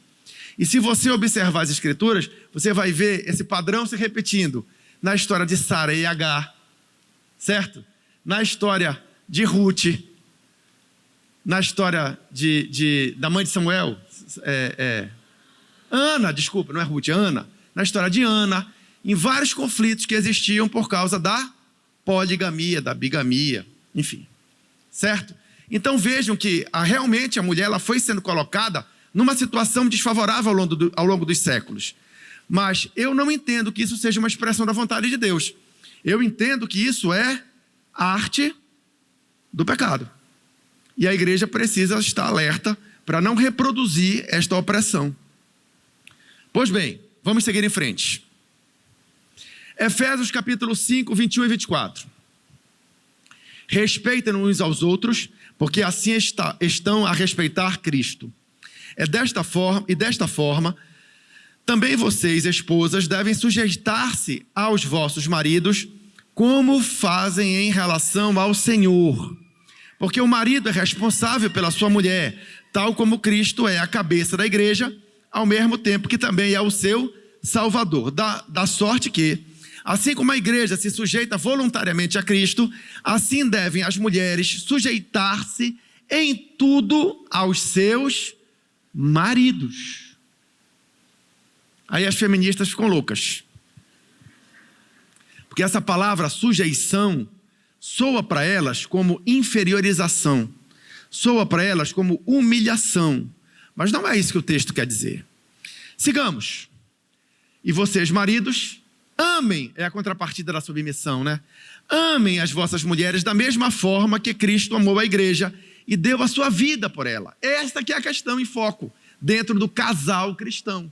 [SPEAKER 1] E se você observar as escrituras, você vai ver esse padrão se repetindo na história de Sara e Agar, certo? Na história de Ruth, na história da mãe de Samuel, Ana, desculpa, não é Ruth, é Ana. Na história de Ana, em vários conflitos que existiam por causa da poligamia, da bigamia, enfim, certo? Então vejam que realmente a mulher ela foi sendo colocada numa situação desfavorável ao longo dos séculos. Mas eu não entendo que isso seja uma expressão da vontade de Deus. Eu entendo que isso é arte do pecado. E a igreja precisa estar alerta para não reproduzir esta opressão. Pois bem, vamos seguir em frente. Efésios capítulo 5, 21 e 24. Respeitem uns aos outros, porque assim estão a respeitar Cristo. Desta forma, também vocês, esposas, devem sujeitar-se aos vossos maridos, como fazem em relação ao Senhor. Porque o marido é responsável pela sua mulher, tal como Cristo é a cabeça da igreja, ao mesmo tempo que também é o seu Salvador. Da sorte que, assim como a igreja se sujeita voluntariamente a Cristo, assim devem as mulheres sujeitar-se em tudo aos seus maridos. Aí as feministas ficam loucas. Porque essa palavra sujeição soa para elas como inferiorização, soa para elas como humilhação. Mas não é isso que o texto quer dizer. Sigamos. E vocês, maridos, amem, é a contrapartida da submissão, né? Amem as vossas mulheres da mesma forma que Cristo amou a igreja e deu a sua vida por ela. Esta que é a questão em foco, dentro do casal cristão.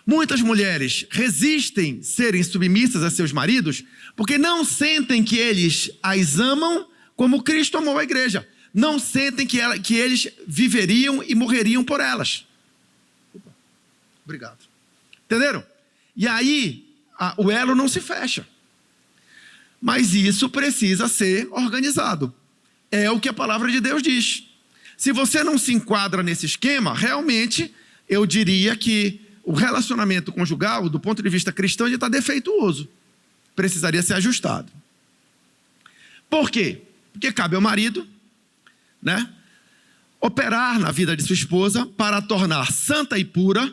[SPEAKER 1] Muitas mulheres resistem serem submissas a seus maridos porque não sentem que eles as amam como Cristo amou a igreja. Não sentem que eles viveriam e morreriam por elas. Obrigado. Entenderam? E aí, o elo não se fecha. Mas isso precisa ser organizado. É o que a palavra de Deus diz. Se você não se enquadra nesse esquema, realmente, eu diria que o relacionamento conjugal, do ponto de vista cristão, ele está defeituoso. Precisaria ser ajustado. Por quê? Porque cabe ao marido, né, operar na vida de sua esposa para a tornar santa e pura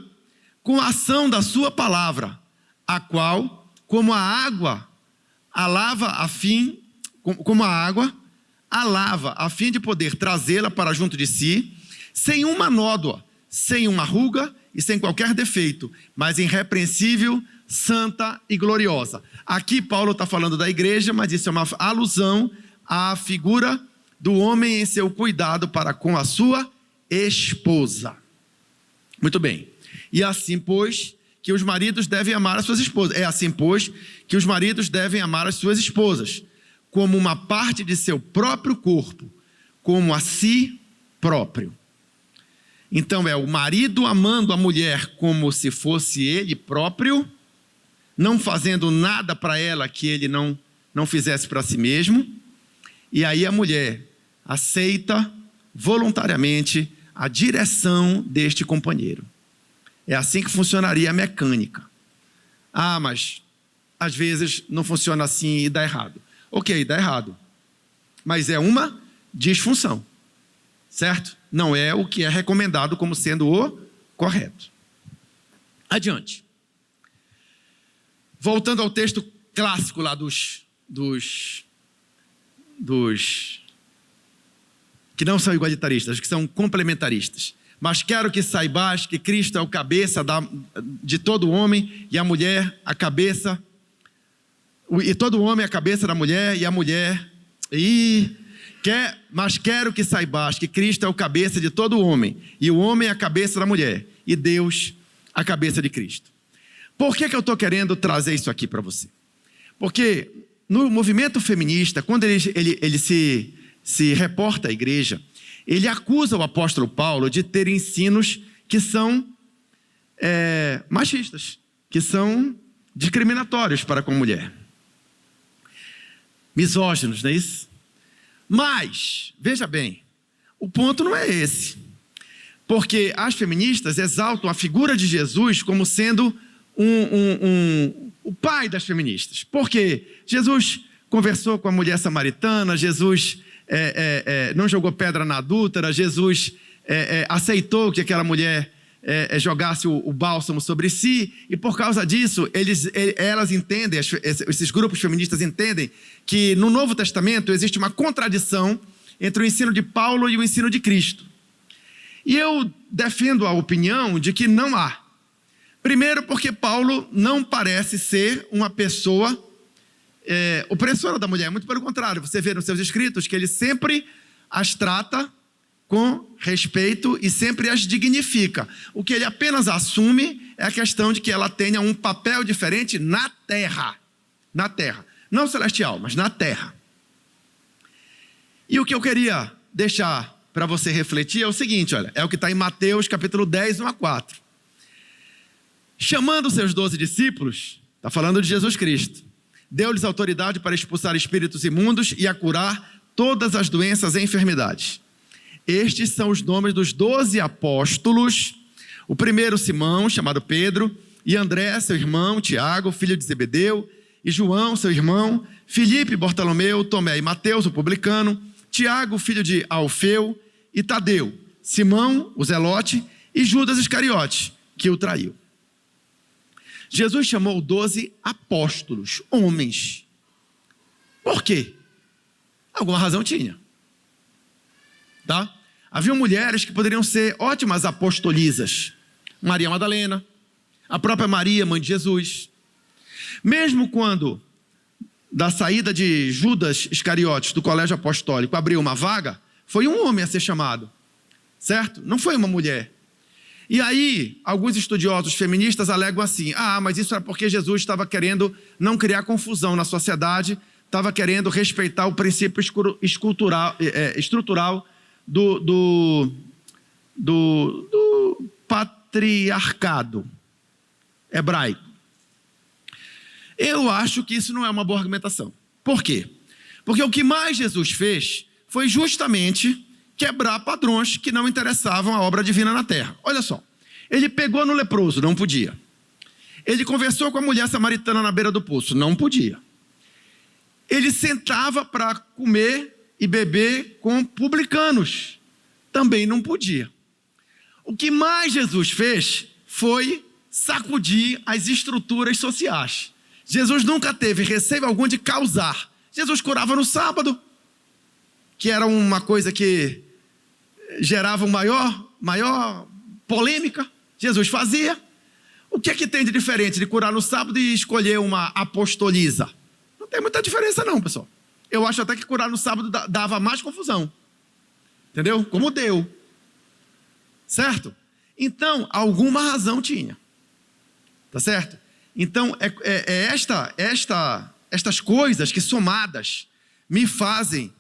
[SPEAKER 1] com a ação da sua palavra, a qual, como a água, alava a fim de poder trazê-la para junto de si, sem uma nódoa, sem uma ruga e sem qualquer defeito, mas irrepreensível, santa e gloriosa. Aqui Paulo está falando da igreja, mas isso é uma alusão à figura do homem em seu cuidado para com a sua esposa. Muito bem. E assim, pois, que os maridos devem amar as suas esposas. É assim, pois, que os maridos devem amar as suas esposas, como uma parte de seu próprio corpo, como a si próprio. Então é o marido amando a mulher como se fosse ele próprio, não fazendo nada para ela que ele não fizesse para si mesmo. E aí a mulher aceita voluntariamente a direção deste companheiro. É assim que funcionaria a mecânica. Ah, mas às vezes não funciona assim e dá errado. Ok, dá errado. Mas é uma disfunção, certo? Não é o que é recomendado como sendo o correto. Adiante. Voltando ao texto clássico lá dos que não são igualitaristas, que são complementaristas. Mas quero que saibais que Cristo é o cabeça de todo homem e a mulher a cabeça, e todo homem a cabeça da mulher e a mulher. Mas quero que saibais que Cristo é o cabeça de todo homem e o homem é a cabeça da mulher e Deus a cabeça de Cristo. Por que eu estou querendo trazer isso aqui para você? Porque no movimento feminista, quando ele se reporta à igreja, ele acusa o apóstolo Paulo de ter ensinos que são machistas, que são discriminatórios para com a mulher. Misóginos, não é isso? Mas, veja bem, o ponto não é esse. Porque as feministas exaltam a figura de Jesus como sendo o pai das feministas. Porque Jesus conversou com a mulher samaritana, Jesus não jogou pedra na adúltera, Jesus aceitou que aquela mulher jogasse o bálsamo sobre si, e por causa disso, elas entendem, esses grupos feministas entendem que no Novo Testamento existe uma contradição entre o ensino de Paulo e o ensino de Cristo. E eu defendo a opinião de que não há. Primeiro, porque Paulo não parece ser uma pessoa opressora da mulher. Muito pelo contrário, você vê nos seus escritos que ele sempre as trata com respeito e sempre as dignifica. O que ele apenas assume é a questão de que ela tenha um papel diferente na terra. Na terra. Não celestial, mas na terra. E o que eu queria deixar para você refletir é o seguinte, olha, é o que está em Mateus capítulo 10, 1-4. Chamando seus 12 discípulos, está falando de Jesus Cristo, deu-lhes autoridade para expulsar espíritos imundos e a curar todas as doenças e enfermidades. Estes são os nomes dos 12 apóstolos. O primeiro, Simão, chamado Pedro, e André, seu irmão, Tiago, filho de Zebedeu, e João, seu irmão, Filipe, Bartolomeu, Tomé e Mateus, o publicano, Tiago, filho de Alfeu, e Tadeu, Simão, o Zelote, e Judas Iscariote, que o traiu. Jesus chamou 12 apóstolos, homens. Por quê? Alguma razão tinha. Tá? Havia mulheres que poderiam ser ótimas apostolisas. Maria Madalena, a própria Maria, mãe de Jesus. Mesmo quando, da saída de Judas Iscariotes do colégio apostólico, abriu uma vaga, foi um homem a ser chamado, certo? Não foi uma mulher. E aí, alguns estudiosos feministas alegam assim, mas isso era porque Jesus estava querendo não criar confusão na sociedade, estava querendo respeitar o princípio estrutural do patriarcado hebraico. Eu acho que isso não é uma boa argumentação. Por quê? Porque o que mais Jesus fez foi justamente quebrar padrões que não interessavam a obra divina na terra. Olha só, ele pegou no leproso, não podia. Ele conversou com a mulher samaritana na beira do poço, não podia. Ele sentava para comer e beber com publicanos, também não podia. O que mais Jesus fez foi sacudir as estruturas sociais. Jesus nunca teve receio algum de causar. Jesus curava no sábado, que era uma coisa que gerava maior polêmica. Jesus fazia. O que é que tem de diferente de curar no sábado e escolher uma apostoliza? Não tem muita diferença não, pessoal. Eu acho até que curar no sábado dava mais confusão. Entendeu? Como deu. Certo? Então, alguma razão tinha. Tá certo? Então, estas coisas que somadas me fazem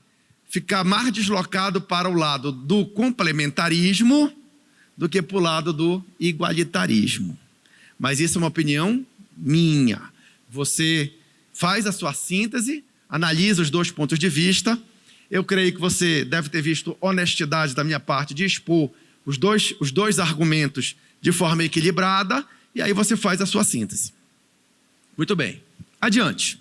[SPEAKER 1] ficar mais deslocado para o lado do complementarismo do que para o lado do igualitarismo. Mas isso é uma opinião minha. Você faz a sua síntese, analisa os dois pontos de vista. Eu creio que você deve ter visto honestidade da minha parte de expor os dois argumentos de forma equilibrada, e aí você faz a sua síntese. Muito bem. Adiante.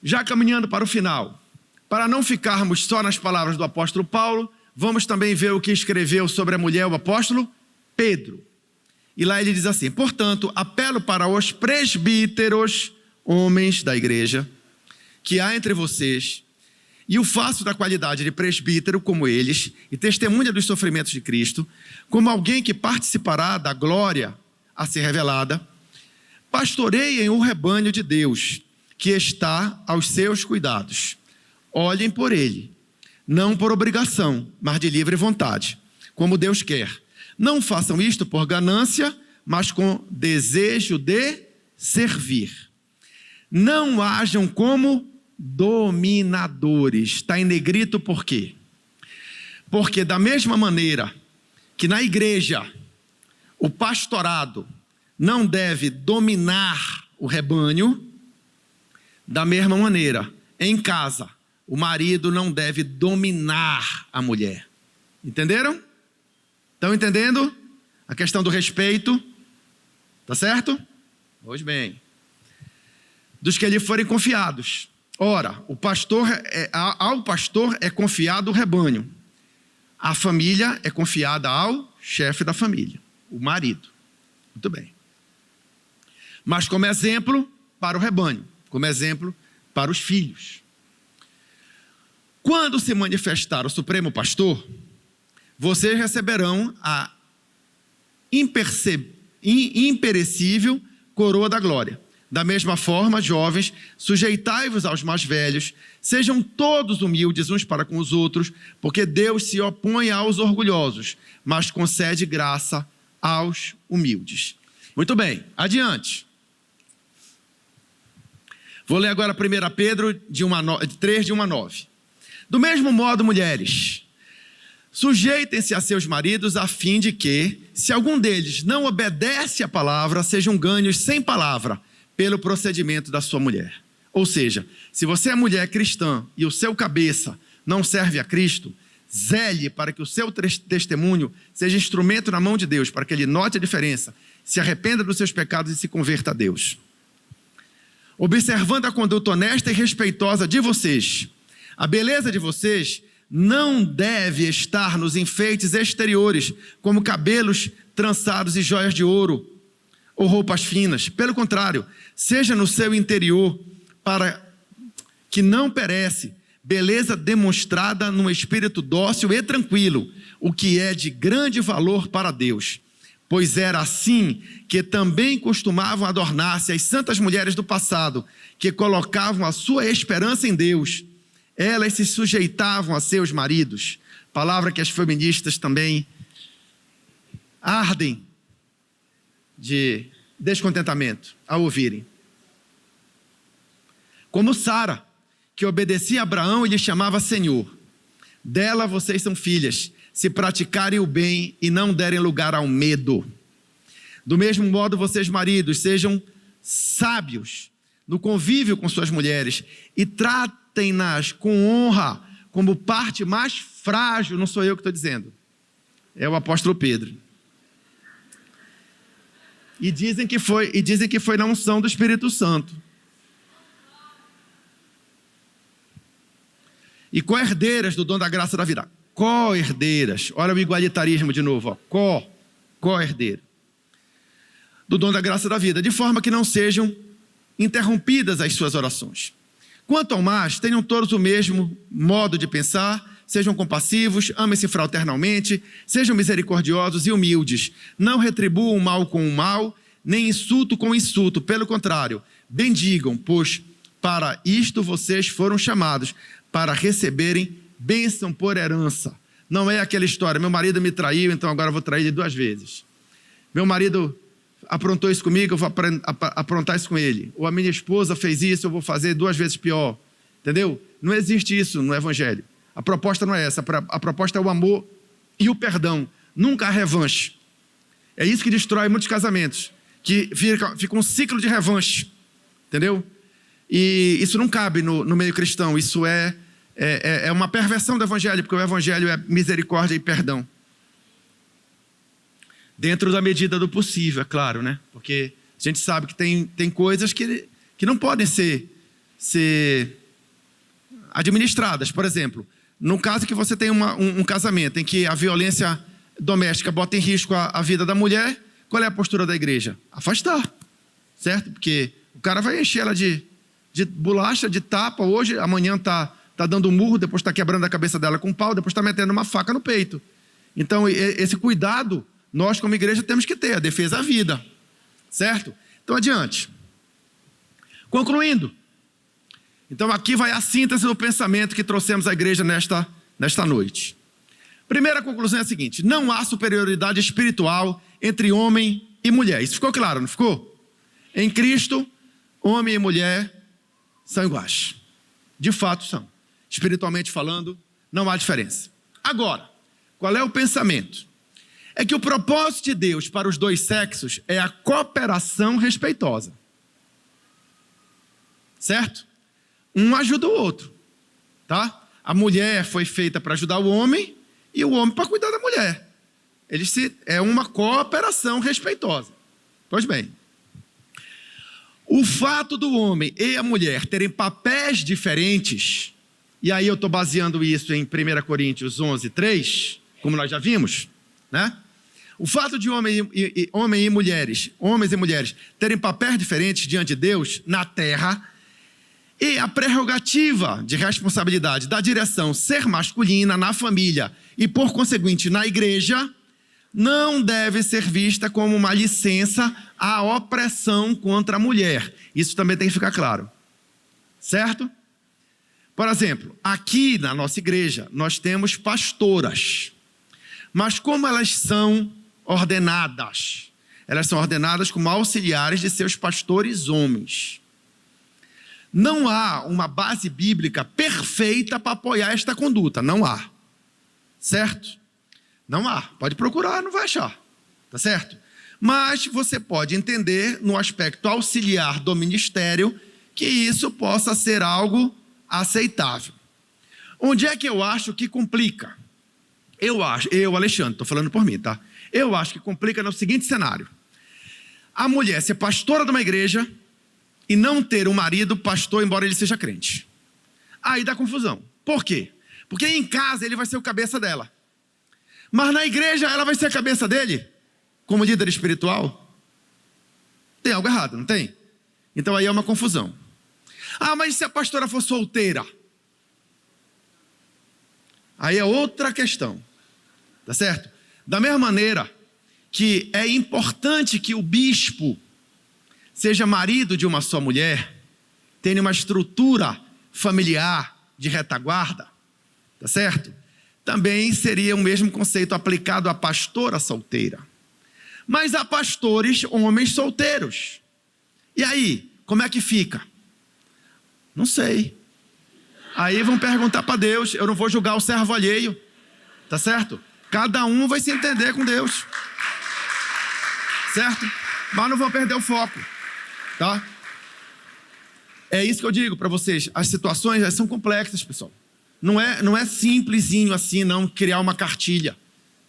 [SPEAKER 1] Já caminhando para o final, para não ficarmos só nas palavras do apóstolo Paulo, vamos também ver o que escreveu sobre a mulher o apóstolo Pedro. E lá ele diz assim: portanto, apelo para os presbíteros, homens da igreja, que há entre vocês, e o faço da qualidade de presbítero como eles, e testemunha dos sofrimentos de Cristo, como alguém que participará da glória a ser revelada, pastoreiem o rebanho de Deus, que está aos seus cuidados. Olhem por ele, não por obrigação, mas de livre vontade, como Deus quer. Não façam isto por ganância, mas com desejo de servir. Não hajam como dominadores. Está em negrito por quê? Porque da mesma maneira que na igreja o pastorado não deve dominar o rebanho, da mesma maneira, em casa, o marido não deve dominar a mulher. Entenderam? Estão entendendo? A questão do respeito. Tá certo? Pois bem. Dos que lhe forem confiados. Ora, ao pastor é confiado o rebanho. A família é confiada ao chefe da família, o marido. Muito bem. Mas como exemplo para o rebanho, como exemplo para os filhos. Quando se manifestar o Supremo Pastor, vocês receberão a imperecível coroa da glória. Da mesma forma, jovens, sujeitai-vos aos mais velhos, sejam todos humildes uns para com os outros, porque Deus se opõe aos orgulhosos, mas concede graça aos humildes. Muito bem, adiante. Vou ler agora 1 Pedro 3, de 1 a 9. Do mesmo modo, mulheres, sujeitem-se a seus maridos, a fim de que, se algum deles não obedece à palavra, sejam ganhos sem palavra, pelo procedimento da sua mulher. Ou seja, se você é mulher cristã e o seu cabeça não serve a Cristo, zele para que o seu testemunho seja instrumento na mão de Deus, para que ele note a diferença, se arrependa dos seus pecados e se converta a Deus. Observando a conduta honesta e respeitosa de vocês, a beleza de vocês não deve estar nos enfeites exteriores, como cabelos trançados e joias de ouro, ou roupas finas. Pelo contrário, seja no seu interior, para que não perece, beleza demonstrada num espírito dócil e tranquilo, o que é de grande valor para Deus. Pois era assim que também costumavam adornar-se as santas mulheres do passado, que colocavam a sua esperança em Deus. Elas se sujeitavam a seus maridos. Palavra que as feministas também ardem de descontentamento ao ouvirem. Como Sara, que obedecia a Abraão e lhe chamava Senhor. Dela vocês são filhas, se praticarem o bem e não derem lugar ao medo. Do mesmo modo, vocês maridos, sejam sábios no convívio com suas mulheres e tratem-nas com honra, como parte mais frágil. Não sou eu que estou dizendo, é o apóstolo Pedro. E dizem que foi na unção do Espírito Santo. E co-herdeiras do dom da graça da vida. Co-herdeiras. Olha o igualitarismo de novo. Co-herdeiro. Do dom da graça da vida. De forma que não sejam interrompidas as suas orações. Quanto ao mais, tenham todos o mesmo modo de pensar. Sejam compassivos, amem-se fraternalmente, sejam misericordiosos e humildes. Não retribuam o mal com o mal, nem insulto com insulto. Pelo contrário, bendigam, pois para isto vocês foram chamados, para receberem bênção por herança. Não é aquela história, meu marido me traiu, então agora eu vou trair ele 2 vezes. Meu marido aprontou isso comigo, eu vou aprontar isso com ele. Ou a minha esposa fez isso, eu vou fazer 2 vezes pior. Entendeu? Não existe isso no Evangelho. A proposta não é essa, a proposta é o amor e o perdão, nunca a revanche. É isso que destrói muitos casamentos, que fica um ciclo de revanche, entendeu? E isso não cabe no meio cristão, isso é uma perversão do Evangelho, porque o Evangelho é misericórdia e perdão. Dentro da medida do possível, é claro, né? Porque a gente sabe que tem coisas que não podem ser administradas. Por exemplo, no caso que você tem um casamento em que a violência doméstica bota em risco a vida da mulher, qual é a postura da igreja? Afastar, certo? Porque o cara vai encher ela de bolacha, de tapa, hoje, amanhã tá dando um murro, depois está quebrando a cabeça dela com um pau, depois está metendo uma faca no peito. Então, esse cuidado, nós como igreja temos que ter, a defesa à vida, certo? Então, adiante. Concluindo. Então, aqui vai a síntese do pensamento que trouxemos à igreja nesta noite. Primeira conclusão é a seguinte: não há superioridade espiritual entre homem e mulher. Isso ficou claro, não ficou? Em Cristo, homem e mulher são iguais. De fato são. Espiritualmente falando, não há diferença. Agora, qual é o pensamento? é que o propósito de Deus para os dois sexos é a cooperação respeitosa. Certo? Um ajuda o outro, tá? A mulher foi feita para ajudar o homem e o homem para cuidar da mulher. É uma cooperação respeitosa. Pois bem, o fato do homem e a mulher terem papéis diferentes, e aí eu estou baseando isso em 1 Coríntios 11, 3, como nós já vimos, né? O fato de homens e mulheres terem papéis diferentes diante de Deus na terra, e a prerrogativa de responsabilidade da direção ser masculina na família e, por conseguinte, na igreja, não deve ser vista como uma licença à opressão contra a mulher. Isso também tem que ficar claro. Certo? Por exemplo, aqui na nossa igreja, nós temos pastoras. Mas como elas são ordenadas? Elas são ordenadas como auxiliares de seus pastores homens. Não há uma base bíblica perfeita para apoiar esta conduta. Não há. Certo? Não há. Pode procurar, não vai achar. Tá certo? Mas você pode entender no aspecto auxiliar do ministério que isso possa ser algo aceitável. Onde é que eu acho que complica? Eu, Alexandre, estou falando por mim, tá? Eu acho que complica no seguinte cenário. A mulher ser pastora de uma igreja e não ter um marido pastor, embora ele seja crente. Aí dá confusão. Por quê? Porque em casa ele vai ser o cabeça dela. Mas na igreja ela vai ser a cabeça dele, como líder espiritual. Tem algo errado, não tem? Então aí é uma confusão. Ah, mas se a pastora for solteira? Aí é outra questão. Tá certo? Da mesma maneira que é importante que o bispo seja marido de uma só mulher, tenha uma estrutura familiar de retaguarda, tá certo? Também seria o mesmo conceito aplicado à pastora solteira. Mas há pastores, homens solteiros. E aí, como é que fica? Não sei. Aí vão perguntar para Deus, eu não vou julgar o servo alheio, tá certo? Cada um vai se entender com Deus. Certo? Mas não vão perder o foco. Tá? É isso que eu digo para vocês. As situações são complexas, pessoal. Não é simplesinho assim, não, criar uma cartilha.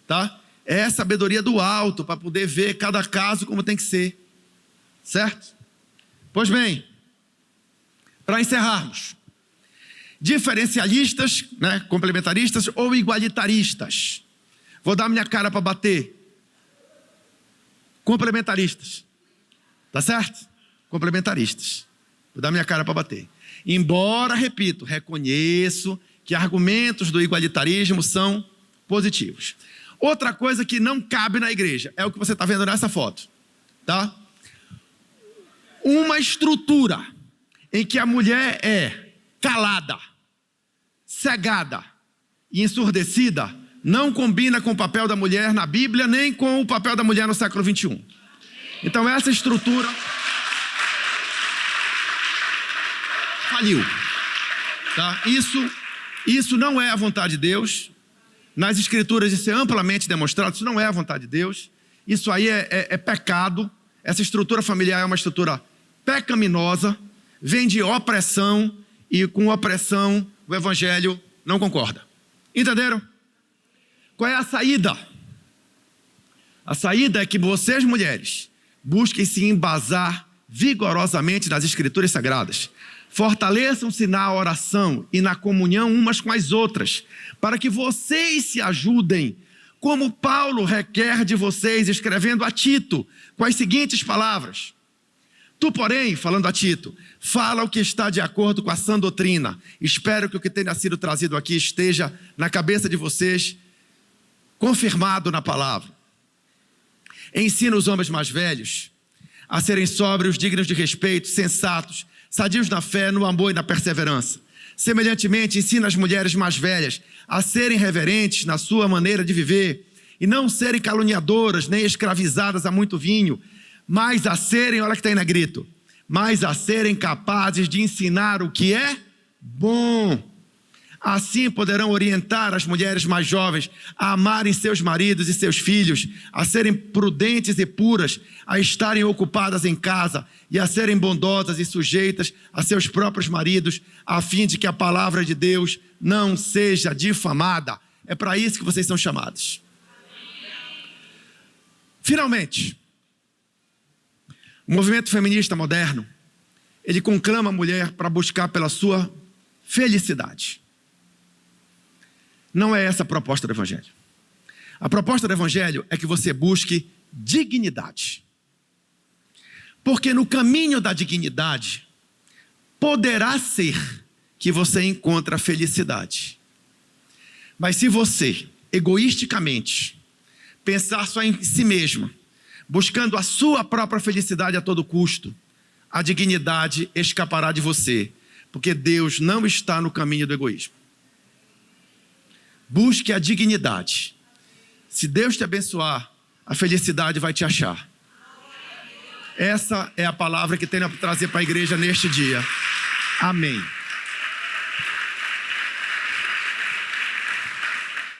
[SPEAKER 1] Tá? É sabedoria do alto para poder ver cada caso como tem que ser. Certo? Pois bem, para encerrarmos. Diferencialistas, né, complementaristas ou igualitaristas. Vou dar minha cara para bater. Complementaristas. Tá certo? Complementaristas. Vou dar minha cara para bater. Embora, repito, reconheço que argumentos do igualitarismo são positivos. Outra coisa que não cabe na igreja é o que você está vendo nessa foto. Tá? Uma estrutura em que a mulher é calada, cegada e ensurdecida não combina com o papel da mulher na Bíblia, nem com o papel da mulher no século 21. Então essa estrutura faliu. Tá? Isso não é a vontade de Deus. Nas escrituras isso é amplamente demonstrado, isso não é a vontade de Deus. Isso aí é pecado. Essa estrutura familiar é uma estrutura pecaminosa, vem de opressão, e com opressão o evangelho não concorda. Entenderam? Qual é a saída? A saída é que vocês, mulheres, busquem se embasar vigorosamente nas escrituras sagradas. Fortaleçam-se na oração e na comunhão umas com as outras, para que vocês se ajudem, como Paulo requer de vocês, escrevendo a Tito, com as seguintes palavras: tu, porém, falando a Tito, fala o que está de acordo com a sã doutrina. Espero que o que tenha sido trazido aqui esteja na cabeça de vocês, confirmado na palavra. Ensina os homens mais velhos a serem sóbrios, dignos de respeito, sensatos, sadios na fé, no amor e na perseverança. Semelhantemente, ensina as mulheres mais velhas a serem reverentes na sua maneira de viver e não serem caluniadoras, nem escravizadas a muito vinho, mas a serem, olha que está aí na grito, mas a serem capazes de ensinar o que é bom. Assim poderão orientar as mulheres mais jovens a amarem seus maridos e seus filhos, a serem prudentes e puras, a estarem ocupadas em casa e a serem bondosas e sujeitas a seus próprios maridos, a fim de que a palavra de Deus não seja difamada. É para isso que vocês são chamados. Finalmente, o movimento feminista moderno, ele conclama a mulher para buscar pela sua felicidade. Não é essa a proposta do Evangelho. A proposta do Evangelho é que você busque dignidade. Porque no caminho da dignidade, poderá ser que você encontre a felicidade. Mas se você, egoisticamente, pensar só em si mesmo, buscando a sua própria felicidade a todo custo, a dignidade escapará de você, porque Deus não está no caminho do egoísmo. Busque a dignidade. Se Deus te abençoar, a felicidade vai te achar. Essa é a palavra que tenho para trazer para a igreja neste dia. Amém.